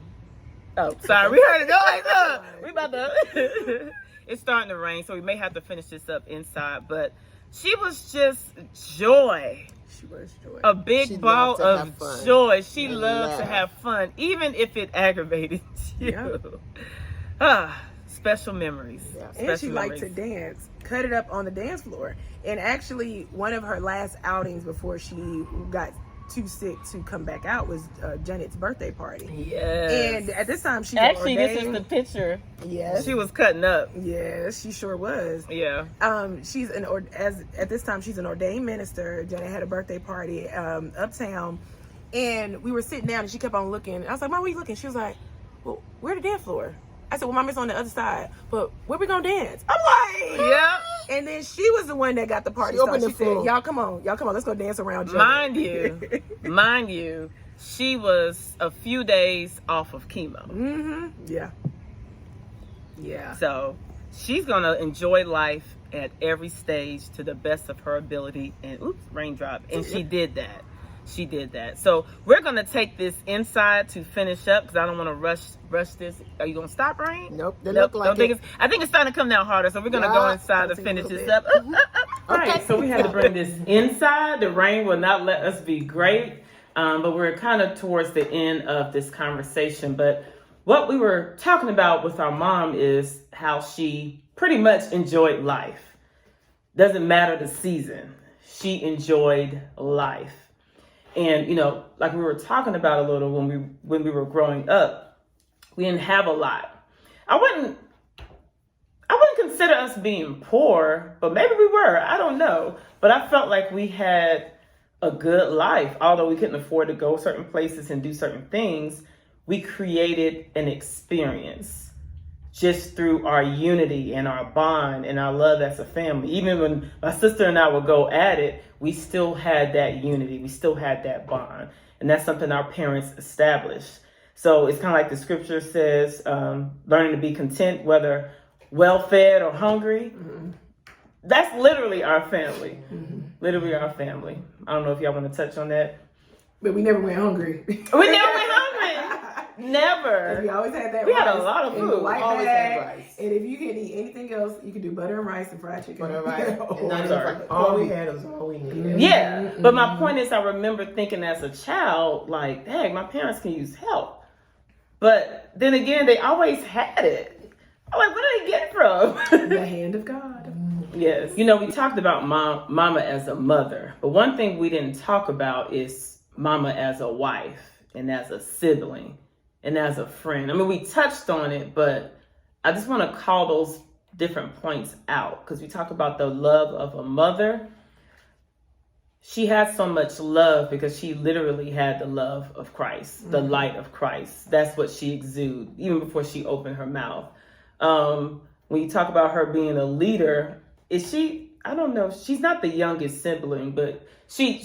Oh, sorry, we heard it noise. Look, we about to. It's starting to rain, so we may have to finish this up inside. But she was just joy. She was joy. A big She ball loved to have of fun joy. She and loved to laugh. have fun, even if it aggravated you. Special memories. Yeah. And Special she liked to memories. dance, cut it up on the dance floor. And actually, one of her last outings before she got too sick to come back out was Janet's birthday party. Yes. And at this time, she's Actually, ordained. this is the picture. Yes. She was cutting up. Yes, she sure was. Yeah. She's at this time she's an ordained minister. Janet had a birthday party uptown, and we were sitting down, and she kept on looking. I was like, "Mom, where you looking?" She was like, "Well, where the dance floor?" I said, "Well, Mom, it's on the other side, but where we gonna dance?" I'm like, Yeah. And then she was the one that got the party She opened started. She the said, floor. y'all come on, let's go dance around Janet." Mind you, she was a few days off of chemo. Mm-hmm. Yeah. So she's going to enjoy life at every stage to the best of her ability. And oops, raindrop. And she did that. She did that. So we're going to take this inside to finish up because I don't want to rush this. Are you going to stop, rain? Nope. They look like it. I think it's starting to come down harder. So we're going to go inside to finish this up. All right. So we had to bring this inside. The rain will not let us be great. But we're kind of towards the end of this conversation. But what we were talking about with our mom is how she pretty much enjoyed life. Doesn't matter the season. She enjoyed life. And, like we were talking about a little when we were growing up, we didn't have a lot. I wouldn't consider us being poor, but maybe we were. I don't know. But I felt like we had a good life. Although we couldn't afford to go certain places and do certain things, we created an experience just through our unity and our bond and our love as a family. Even when my sister and I would go at it, we still had that unity. We still had that bond. And that's something our parents established. So it's kind of like the scripture says, learning to be content, whether well-fed or hungry. Mm-hmm. That's literally our family. Mm-hmm. Literally our family. I don't know if y'all want to touch on that. But we never went hungry. We never went hungry. Never. We always had that. We rice had a lot of food. Always had rice. And if you can eat anything else, you can do butter and rice and fried chicken. Butter and rice. And not Sorry. even, all we had was all we needed. Yeah, but my point is, I remember thinking as a child, like, dang, my parents can use help. But then again, they always had it. I'm like, where did they get it from? The hand of God. Yes. We talked about mama as a mother, but one thing we didn't talk about is mama as a wife and as a sibling and as a friend. I mean, we touched on it, but I just want to call those different points out because we talk about the love of a mother. She had so much love because she literally had the love of Christ, the light of Christ. That's what she exuded, even before she opened her mouth. When you talk about her being a leader, is she, I don't know, she's not the youngest sibling, but she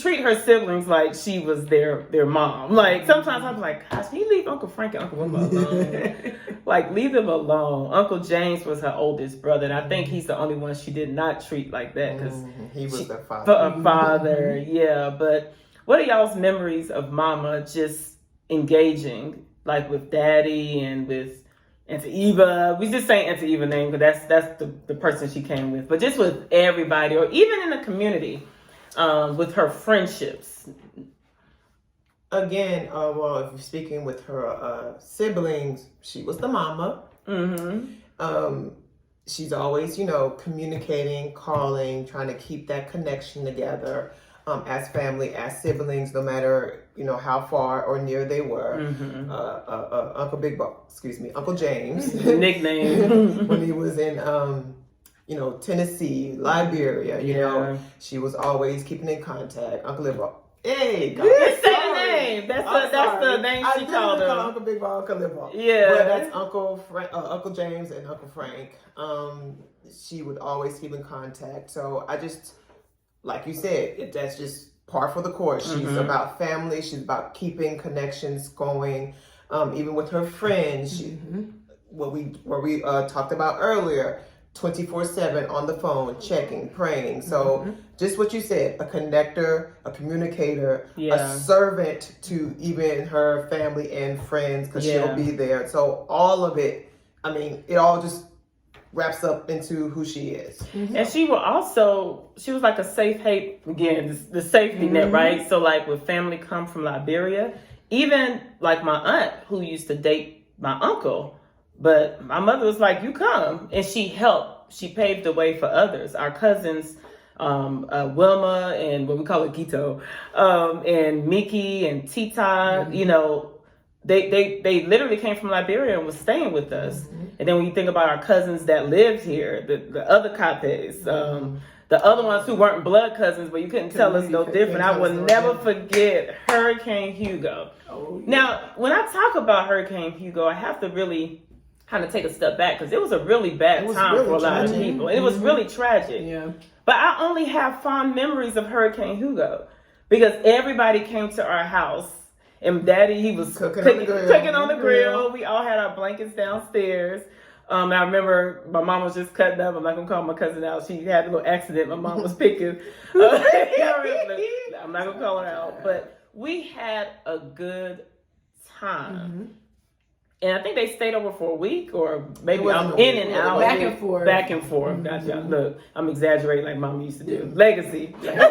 treat her siblings like she was their mom. Like, sometimes I'm like, gosh, can you leave Uncle Frank and Uncle Wilma alone? Like, leave them alone. Uncle James was her oldest brother, and I think he's the only one she did not treat like that because he was their father. A father, yeah. But what are y'all's memories of mama just engaging, like with daddy and with Auntie Eva? We just saying Auntie Eva name because that's the person she came with, but just with everybody, or even in the community, with her friendships. Again, well, if you're speaking with her siblings, she was the mama. Mm-hmm. she's always, you know, communicating, calling, trying to keep that connection together, as family, as siblings, no matter, you know, how far or near they were. Uncle James, nickname, when he was in, you know, Tennessee, Liberia, you know, she was always keeping in contact. Uncle Livo. Hey, God. Just say the name. That's the name she called him. Uncle Big Ball, Uncle Livo. Yeah. But that's Uncle James and Uncle Frank. She would always keep in contact. So I just, like you said, that's just par for the course. She's about family. She's about keeping connections going. Even with her friends, what we talked about earlier, 24/7 on the phone, checking, praying. So just what you said, a connector, a communicator, a servant to even her family and friends, because she'll be there. So all of it, I mean, it all just wraps up into who she is. And she was like a safe haven, again, the safety net, right? So like when family come from Liberia, even like my aunt who used to date my uncle, but my mother was like, you come. And she helped. She paved the way for others. Our cousins, Wilma and what we call it, Gito, and Mickey and Tita, you know, they literally came from Liberia and was staying with us. And then when you think about our cousins that lived here, the other Karpehs, the other ones who weren't blood cousins, but you couldn't tell us no different. I will never forget Hurricane Hugo. Oh, yeah. Now, when I talk about Hurricane Hugo, I have to really kind of take a step back because it was a really bad time for a lot of people. It was really tragic. Yeah. But I only have fond memories of Hurricane Hugo because everybody came to our house and Daddy, he was cooking on the grill. We all had our blankets downstairs. And I remember my mom was just cutting up. I'm not going to call my cousin out. She had a little accident. My mom was picking. I'm not going to call her out. But we had a good time. And I think they stayed over for a week or maybe I'm in and out. Back and forth. Back and forth. Gotcha. Look, I'm exaggerating like Mom used to do. Legacy. Please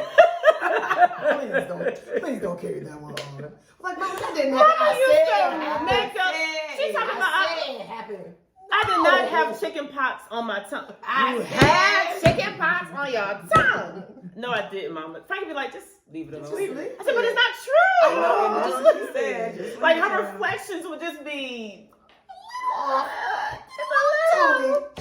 don't carry that one on. Like, Mom, that didn't happen. She's talking about it happened. I did not have chicken pox on my tongue. You had chicken pox on your tongue. No, I didn't, Mama. Frank would be like, just leave it alone. I said, but it's not true. I know. Just what you said. Like her reflections would just be.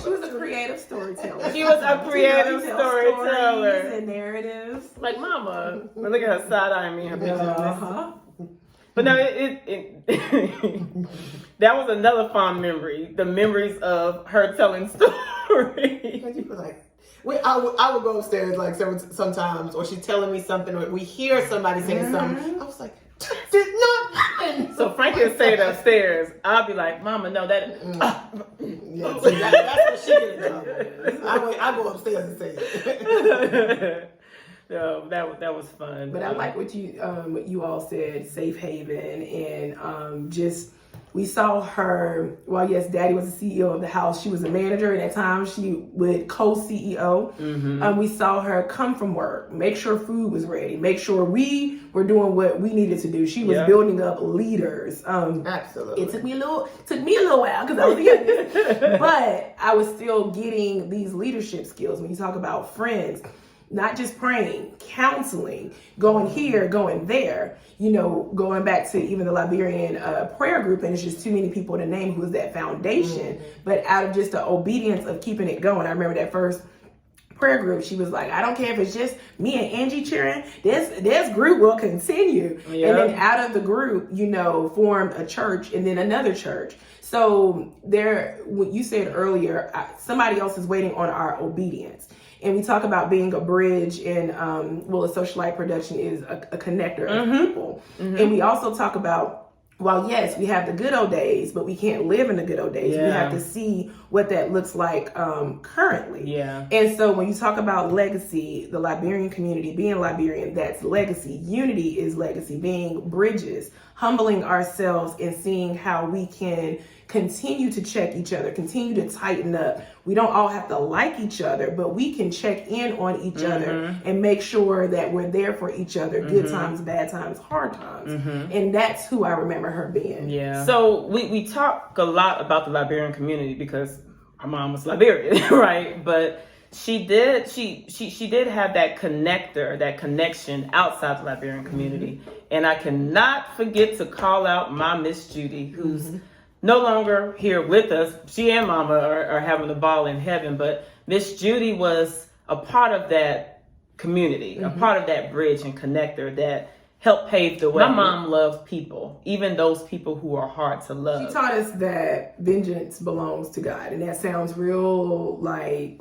She was a creative storyteller. She was a creative storyteller. And narratives. Like, Mama. But look at her side eyeing me in her picture. But no, that was another fond memory. The memories of her telling stories. You were like, I would go upstairs like sometimes, or she's telling me something, or we hear somebody saying something. I was like, did not happen. So Frank is saying upstairs. I'll be like, Mama, no, that. Yeah, see, that's what she gets. I go upstairs and say it. No, that was fun. But I like what you all said, safe haven, and just we saw her. Well, yes, Daddy was the CEO of the house. She was a manager, and at times she would co-CEO. We saw her come from work, make sure food was ready, make sure we were doing what we needed to do. She was building up leaders. Absolutely. It took me a little while because I was young, but I was still getting these leadership skills. When you talk about friends. Not just praying, counseling, going here, going there, going back to even the Liberian prayer group, and it's just too many people to name who's that foundation. But out of just the obedience of keeping it going, I remember that first prayer group, she was like, I don't care if it's just me and Angie cheering, this group will continue. And then out of the group, formed a church and then another church. So what you said earlier, somebody else is waiting on our obedience. And we talk about being a bridge, and a socialite production is a connector of people. And we also talk about, well, yes, we have the good old days, but we can't live in the good old days. We have to see what that looks like currently. Yeah. And so when you talk about legacy, the Liberian community being Liberian, that's legacy. Unity is legacy, being bridges, humbling ourselves and seeing how we can continue to check each other, continue to tighten up. We don't all have to like each other, but we can check in on each other and make sure that we're there for each other, good times, bad times, hard times. And that's who I remember her being. Yeah. So we talk a lot about the Liberian community because her mom was Liberian, right? But she did have that connector, that connection outside the Liberian community. And I cannot forget to call out my Miss Judy, who's no longer here with us. She and Mama are having a ball in heaven, but Miss Judy was a part of that community, a part of that bridge and connector that helped pave the way. My mom loved people, even those people who are hard to love. She taught us that vengeance belongs to God, and that sounds real like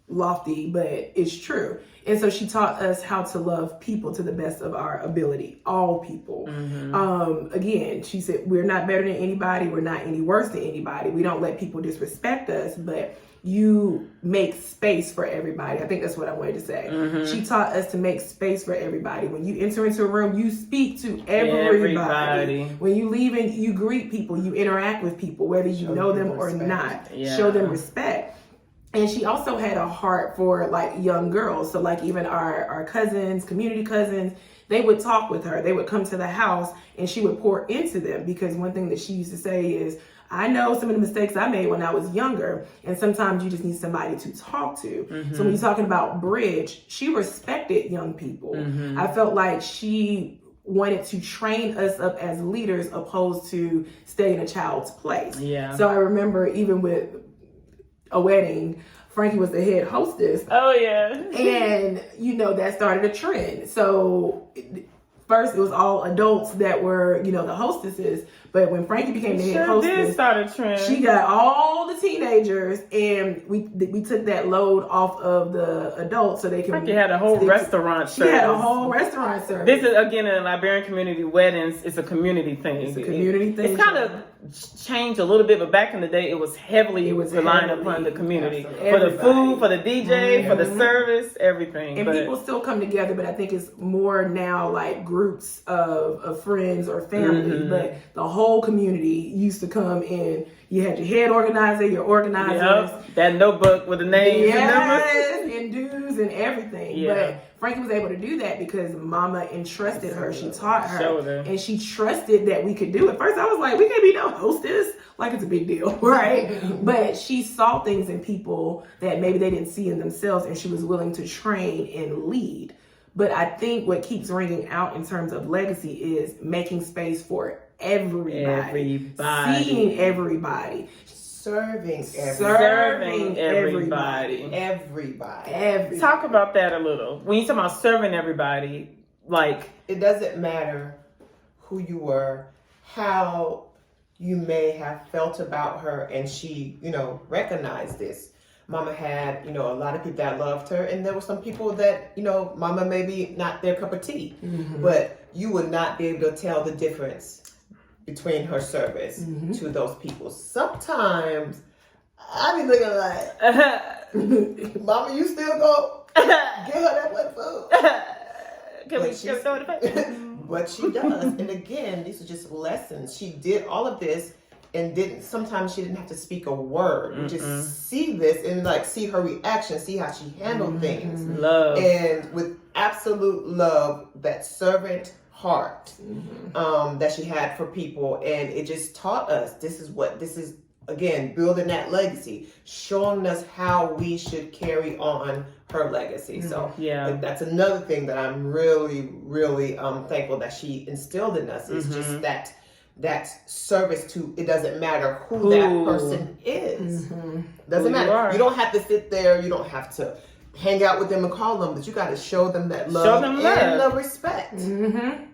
lofty, but it's true. And so she taught us how to love people to the best of our ability, all people. Again, she said, we're not better than anybody. We're not any worse than anybody. We don't let people disrespect us, but you make space for everybody. I think that's what I wanted to say. She taught us to make space for everybody. When you enter into a room, you speak to everybody. When you leave and you greet people, you interact with people, whether you know them or not. Show them respect. And she also had a heart for like young girls. So like even our cousins, community cousins, they would talk with her. They would come to the house and she would pour into them, because one thing that she used to say is, I know some of the mistakes I made when I was younger, and sometimes you just need somebody to talk to. So when you're talking about bridge, she respected young people. I felt like she wanted to train us up as leaders opposed to stay in a child's place. So I remember even with a wedding, Frankie was the head hostess. Oh yeah. And you know, that started a trend. So first it was all adults that were, you know, the hostesses, but when Frankie became the head hostess, did start a trend. She got all the teenagers, and we took that load off of the adults so they can. Frankie had a whole restaurant service. She had a whole restaurant service. This is, again, in the Liberian community, weddings, it's a community thing. It's a community thing. It's kind of changed a little bit, but back in the day, it was heavily relying upon the community. For the food, for the DJ, for the service, everything. And people still come together, but I think it's more now like groups of friends or family. But the whole community used to come in. You had your head organizer, your organizers. That notebook with the names and numbers. And dues and everything. But Frankie was able to do that because Mama entrusted her. She taught her. And she trusted that we could do it. First, I was like, we can't be no hostess. Like, it's a big deal, right? But she saw things in people that maybe they didn't see in themselves, and she was willing to train and lead. But I think what keeps ringing out in terms of legacy is making space for everybody. Seeing everybody. Serving everybody. Talk about that a little. When you talk about serving everybody, like, it doesn't matter who you were, how you may have felt about her, and she, you know, recognized this. Mama had, you know, a lot of people that loved her, and there were some people that, you know, Mama maybe not their cup of tea, but you would not be able to tell the difference between her service to those people. Sometimes I be looking like, Mama, you still go get her that plate of food. Can we throw it back? But she does. And again, these are just lessons. She did all of this and sometimes she didn't have to speak a word. We just see this and like see her reaction, see how she handled things. Love. And with absolute love, that servant heart that she had for people. And it just taught us this is again, building that legacy, showing us how we should carry on her legacy. So that's another thing that I'm really, really thankful that she instilled in us is just that service to, it doesn't matter who that person is. Doesn't matter. You don't have to sit there. You don't have to hang out with them and call them, but you got to show them that love and the respect. And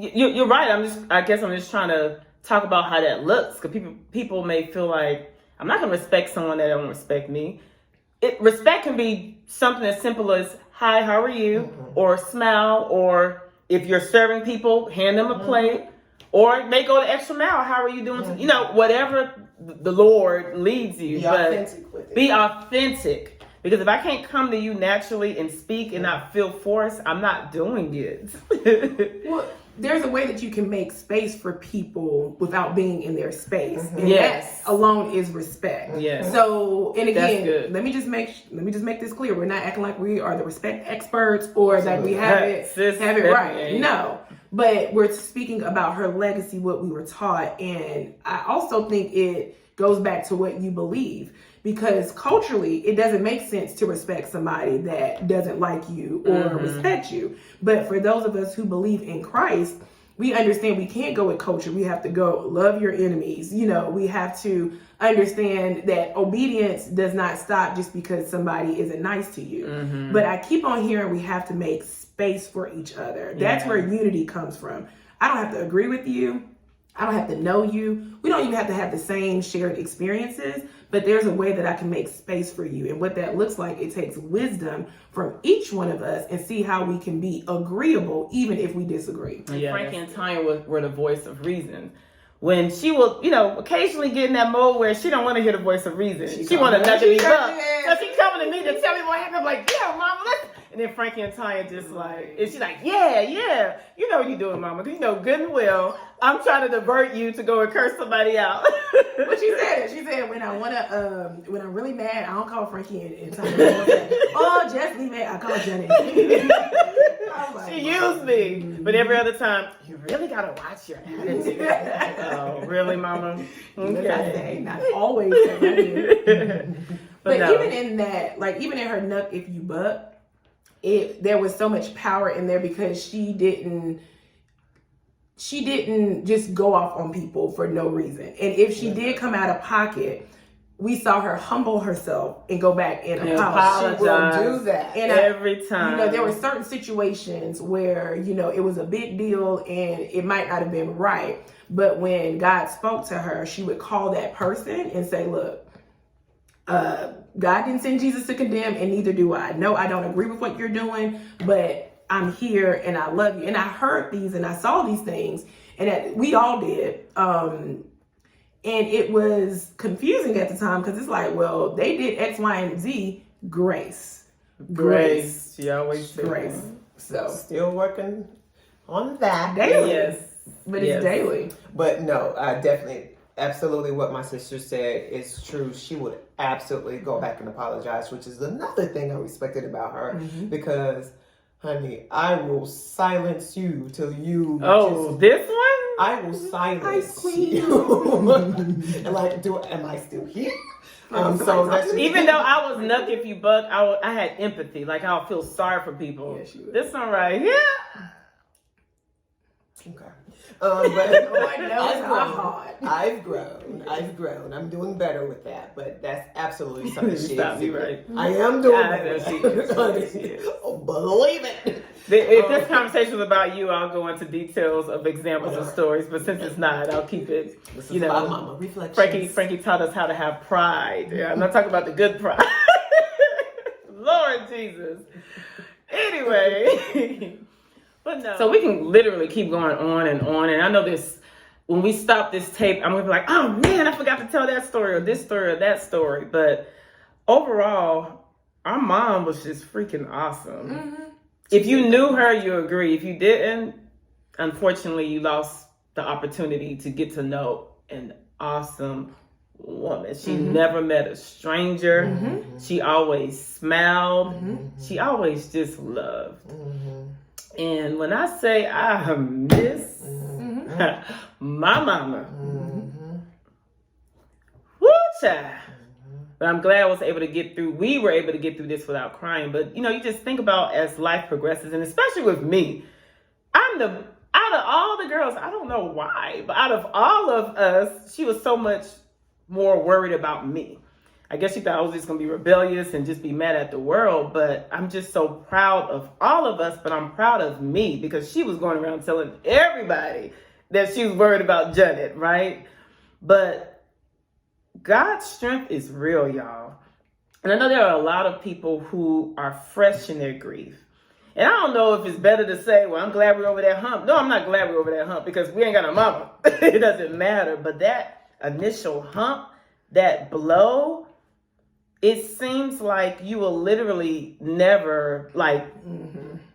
you're right. I guess I'm just trying to talk about how that looks, because people may feel like I'm not going to respect someone that don't respect me. Respect can be something as simple as, hi, how are you? Or smile, or if you're serving people, hand them a plate, or they go the extra mile. How are you doing? You know, whatever the Lord leads you. Be authentic with it. Be authentic. Because if I can't come to you naturally and speak and not feel forced, I'm not doing it. Well, there's a way that you can make space for people without being in their space. And that alone is respect. So, and again, let me just make this clear. We're not acting like we are the respect experts or that we have it right. No. But we're speaking about her legacy, what we were taught. And I also think it goes back to what you believe. Because culturally, it doesn't make sense to respect somebody that doesn't like you or respect you. But for those of us who believe in Christ, we understand we can't go with culture. We have to go love your enemies. You know, we have to understand that obedience does not stop just because somebody isn't nice to you. But I keep on hearing we have to make space for each other. That's where unity comes from. I don't have to agree with you. I don't have to know you. We don't even have to have the same shared experiences, but there's a way that I can make space for you. And what that looks like, it takes wisdom from each one of us and see how we can be agreeable, even if we disagree. Yeah, Frankie and Tanya were the voice of reason. When she will, you know, occasionally get in that mode where she don't want to hear the voice of reason. She want to nudge me up. So she coming to me to tell me what happened. I'm like, yeah, mama, let's. And then Frankie and Tanya just like, and she's like, yeah, you know what you're doing, mama. Because you know good and well, I'm trying to divert you to go and curse somebody out. What she said, when I'm really mad, I don't call Frankie and Tanya. Oh, just me mad, I call Jenny. Like, she used me. But every other time, you really got to watch your attitude. Oh, really, mama? Okay. Not always. But no. Even in that, like even in her Nuck If You Buck, there was so much power in there because she didn't just go off on people for no reason. And if she did come out of pocket, we saw her humble herself and go back and apologize. She will do that. And every time. You know, there were certain situations where, you know, it was a big deal and it might not have been right. But when God spoke to her, she would call that person and say, look, God didn't send Jesus to condemn, and neither do I. No, I don't agree with what you're doing, but I'm here and I love you. And I heard these and I saw these things, and that we all did. And it was confusing at the time because it's like, well, they did X, Y, and Z. Grace. She always said grace. So still working on that daily. Yes, but it's daily. But no, definitely. Absolutely what my sister said is true. She would absolutely go back and apologize, which is another thing I respected about her because, honey, I will silence you till you... Oh, this one? I will silence you. And like, am I still here? So that's even though I was Nuck If You Buck, I had empathy. Like, I'll feel sorry for people. Yeah, this one right here. Okay. But I've grown. I'm doing better with that, but that's absolutely something she is. Right. I am doing better. Oh, believe it. If this conversation was about you, I'll go into details of examples of stories, but since it's not, I'll keep it, you know. Mama reflections. Frankie taught us how to have pride. Yeah, I'm not talking about the good pride. Lord Jesus. Anyway. But no. So we can literally keep going on, and I know this, when we stop this tape, I'm going to be like, oh man, I forgot to tell that story or this story or that story. But overall, our mom was just freaking awesome. If you knew her, you agree. If you didn't, unfortunately, you lost the opportunity to get to know an awesome woman. She never met a stranger. She always smiled. She always just loved. And when I say I miss my mama, woo child. But I'm glad we were able to get through this without crying. But, you know, you just think about as life progresses, and especially with me, out of all the girls, I don't know why, but out of all of us, she was so much more worried about me. I guess she thought I was just going to be rebellious and just be mad at the world, but I'm just so proud of all of us, but I'm proud of me because she was going around telling everybody that she was worried about Janet, right? But God's strength is real, y'all. And I know there are a lot of people who are fresh in their grief. And I don't know if it's better to say, well, I'm glad we're over that hump. No, I'm not glad we're over that hump because we ain't got a mama. It doesn't matter. But that initial hump, that blow, it seems like you will literally never, like,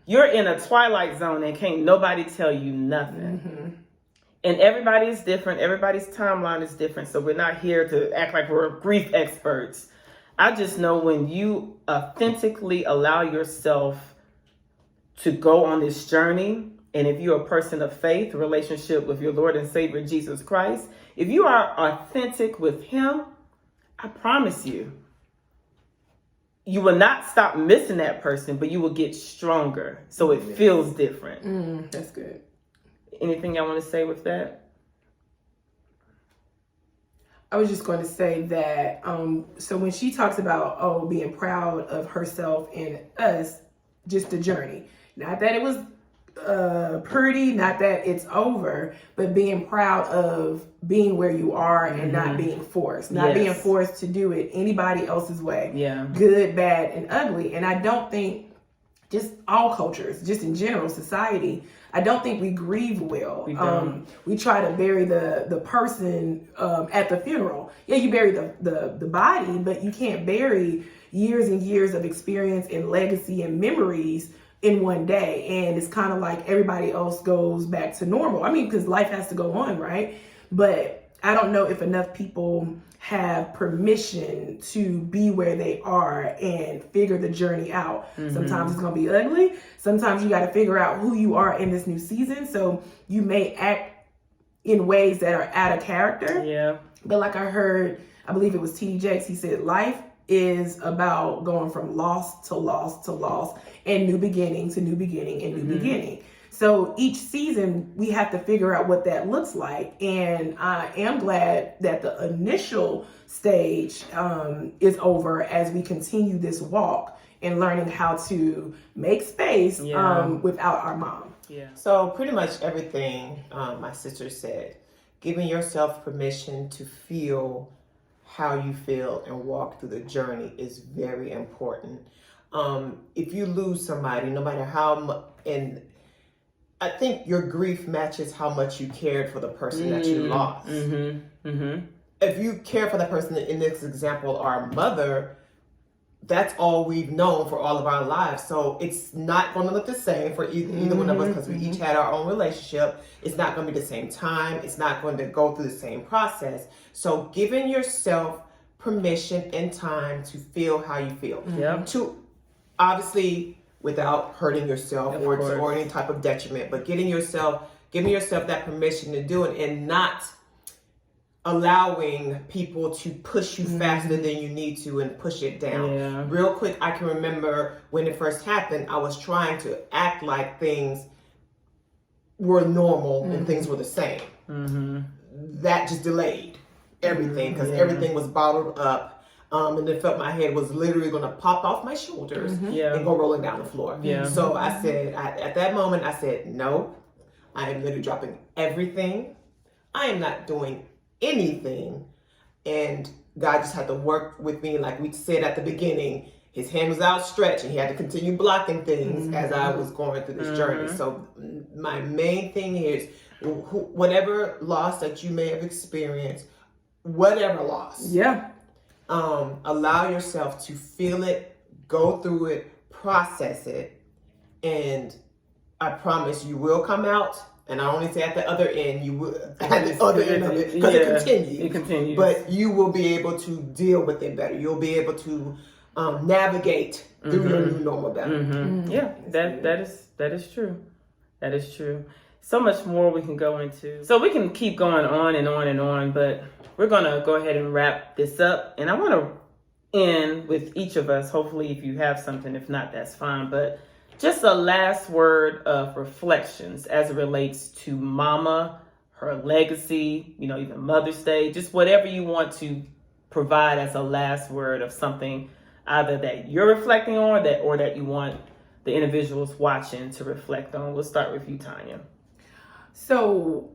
you're in a twilight zone and can't nobody tell you nothing. And everybody is different. Everybody's timeline is different. So we're not here to act like we're grief experts. I just know when you authentically allow yourself to go on this journey, and if you're a person of faith, relationship with your Lord and Savior Jesus Christ, If you are authentic with him, I promise you, you will not stop missing that person, but you will get stronger. So it feels different. That's good. Anything I want to say with that? I was just going to say that, so when she talks about, being proud of herself and us, just the journey, not that it was pretty, not that it's over, but being proud of being where you are and not being forced, not being forced to do it anybody else's way. Yeah. Good, bad, and ugly. And I don't think, just all cultures, just in general, society, I don't think we grieve well. We try to bury the person at the funeral. Yeah, you bury the body, but you can't bury years and years of experience and legacy and memories in one day. And it's kind of like everybody else goes back to normal. I mean, because life has to go on, right? But I don't know if enough people have permission to be where they are and figure the journey out. Sometimes it's going to be ugly. Sometimes you got to figure out who you are in this new season. So you may act in ways that are out of character. Yeah. But like I heard, I believe it was T.D. Jakes, he said, life is about going from loss to loss to loss and new beginning to new beginning and new beginning. So each season we have to figure out what that looks like. And I am glad that the initial stage is over as we continue this walk and learning how to make space without our mom. Yeah. So pretty much everything my sister said, giving yourself permission to feel how you feel and walk through the journey is very important. If you lose somebody, no matter how much, and I think your grief matches how much you cared for the person that you lost. If you care for the person, in this example, our mother, that's all we've known for all of our lives. So it's not going to look the same for either one of us, because we each had our own relationship. It's not going to be the same time. It's not going to go through the same process. So giving yourself permission and time to feel how you feel. To obviously, without hurting yourself or any type of detriment, but giving yourself that permission to do it and not allowing people to push you faster than you need to and push it down. Real quick, I can remember when it first happened, I was trying to act like things were normal and things were the same. That just delayed everything, because everything was bottled up. And it felt my head was literally going to pop off my shoulders and go rolling down the floor. So I said, at that moment, I said, no, I am literally dropping everything. I am not doing anything. And God just had to work with me. Like we said at the beginning, his hand was outstretched and he had to continue blocking things as I was going through this journey. So my main thing is, whatever loss that you may have experienced, whatever loss. Allow yourself to feel it, go through it, process it, and I promise you will come out. And I only say at the other end, you will at the other end of it, because it continues. But you will be able to deal with it better. You'll be able to navigate through your new normal better. Yeah, that is true. That is true. So much more we can go into. So we can keep going on and on and on, but we're going to go ahead and wrap this up. And I want to end with each of us. Hopefully, if you have something, if not, that's fine. But just a last word of reflections as it relates to Mama, her legacy, even Mother's Day, just whatever you want to provide as a last word of something either that you're reflecting on or that you want the individuals watching to reflect on. We'll start with you, Tanya. So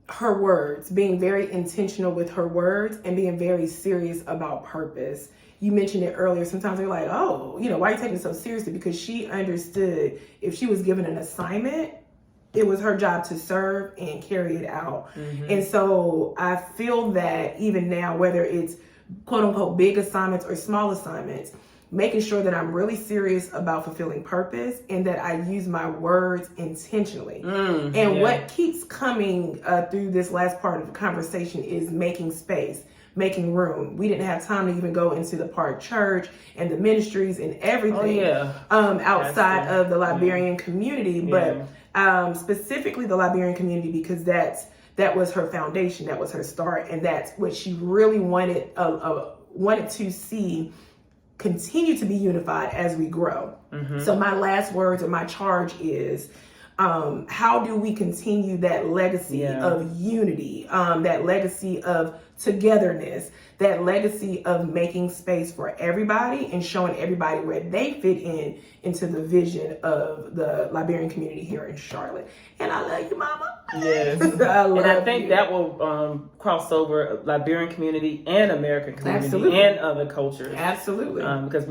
her words, being very intentional with her words and being very serious about purpose. You mentioned it earlier. Sometimes they're like, why are you taking it so seriously? Because she understood if she was given an assignment, it was her job to serve and carry it out. And so I feel that even now, whether it's quote unquote big assignments or small assignments, making sure that I'm really serious about fulfilling purpose and that I use my words intentionally. What keeps coming through this last part of the conversation is making space, making room. We didn't have time to even go into the Park Church and the ministries and everything outside of the Liberian community, but specifically the Liberian community, because that's that was her foundation, that was her start, and that's what she really wanted to see continue to be unified as we grow. So my last words or my charge is, how do we continue that legacy of unity, that legacy of togetherness, that legacy of making space for everybody and showing everybody where they fit into the vision of the Liberian community here in Charlotte. And I love you, Mama. Yes. I think that will cross over Liberian community and American community and other cultures. Absolutely. Because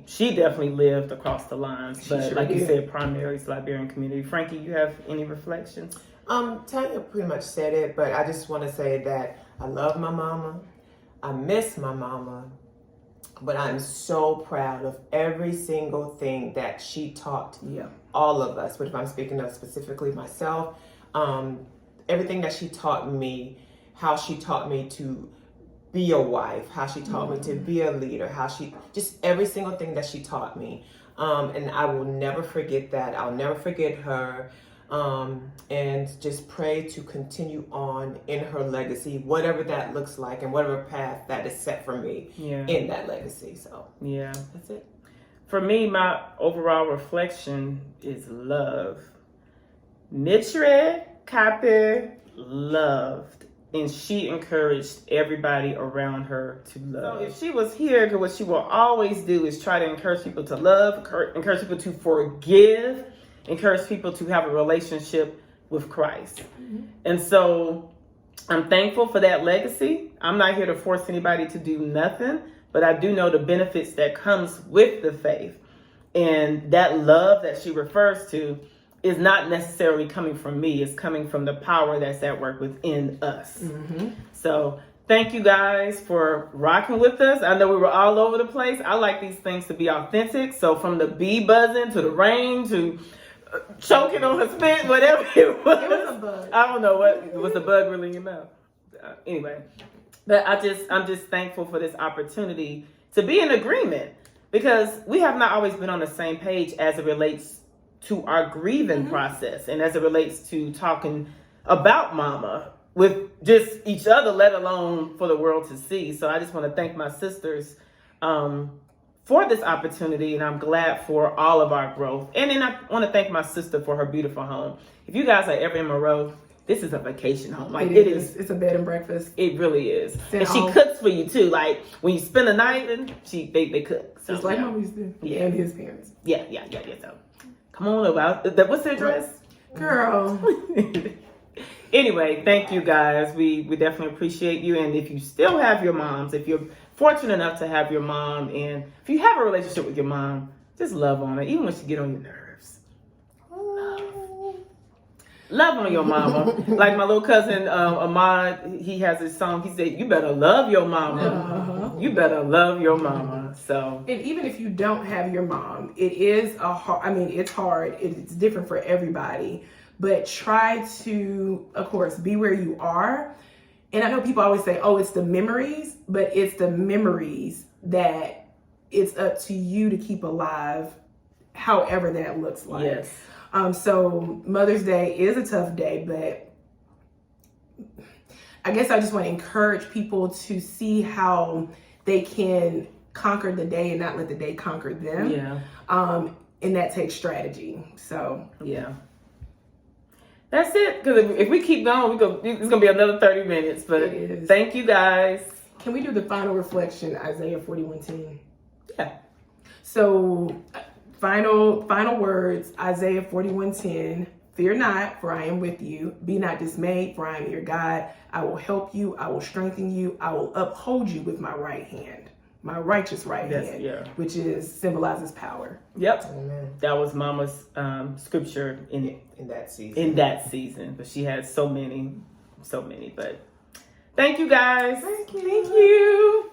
she definitely lived across the lines. But like you said, primary is Liberian community. Frankie, you have any reflections? Tanya pretty much said it, but I just want to say that I love my mama. I miss my mama, but I'm so proud of every single thing that she taught all of us. But if I'm speaking of specifically myself, everything that she taught me, how she taught me to be a wife, how she taught me to be a leader, just every single thing that she taught me. And I will never forget that. I'll never forget her. And just pray to continue on in her legacy, whatever that looks like and whatever path that is set for me in that legacy. So that's it. For me, my overall reflection is love. Mildred Karpeh loved, and she encouraged everybody around her to love. So if she was here, because what she will always do is try to encourage people to love, encourage people to forgive, encourage people to have a relationship with Christ. And so I'm thankful for that legacy. I'm not here to force anybody to do nothing, but I do know the benefits that comes with the faith. And that love that she refers to is not necessarily coming from me. It's coming from the power that's at work within us. So thank you guys for rocking with us. I know we were all over the place. I like these things to be authentic. So from the bee buzzing to the rain to choking on her spit, whatever it was. It was a bug. I don't know what was the bug really in your mouth. Anyway, but I'm just thankful for this opportunity to be in agreement, because we have not always been on the same page as it relates to our grieving process and as it relates to talking about mama with just each other, let alone for the world to see. So I just want to thank my sisters for this opportunity, and I'm glad for all of our growth. And then I want to thank my sister for her beautiful home. If you guys are ever in Monroe, this is a vacation home. Like it is. It's a bed and breakfast. It really is. And she cooks for you too. Like when you spend the night, and they cook. So, just like Mama used to. Yeah. And his parents. Yeah. So come on over. What's the address? Girl. Anyway, thank you guys. We definitely appreciate you. And if you still have your moms, if you're fortunate enough to have your mom, and if you have a relationship with your mom, just love on her, even when she get on your nerves. Love on your mama. Like my little cousin Ahmad, he has this song. He said, "You better love your mama. You better love your mama." So, and even if you don't have your mom, it is it's hard. It's different for everybody. But try to, of course, be where you are. And I know people always say, oh, it's the memories, but it's the memories that it's up to you to keep alive, however that looks like. Yes. So Mother's Day is a tough day, but I guess I just want to encourage people to see how they can conquer the day and not let the day conquer them. Yeah. And that takes strategy. So yeah. That's it. Because if we keep going, it's going to be another 30 minutes. But thank you guys. Can we do the final reflection, Isaiah 41:10? Yeah. So final words, Isaiah 41:10. Fear not, for I am with you. Be not dismayed, for I am your God. I will help you. I will strengthen you. I will uphold you with my right hand. My righteous right hand, which symbolizes power. Yep. Amen. That was Mama's scripture in that season. In that season. But she had so many. But thank you guys. Thank you.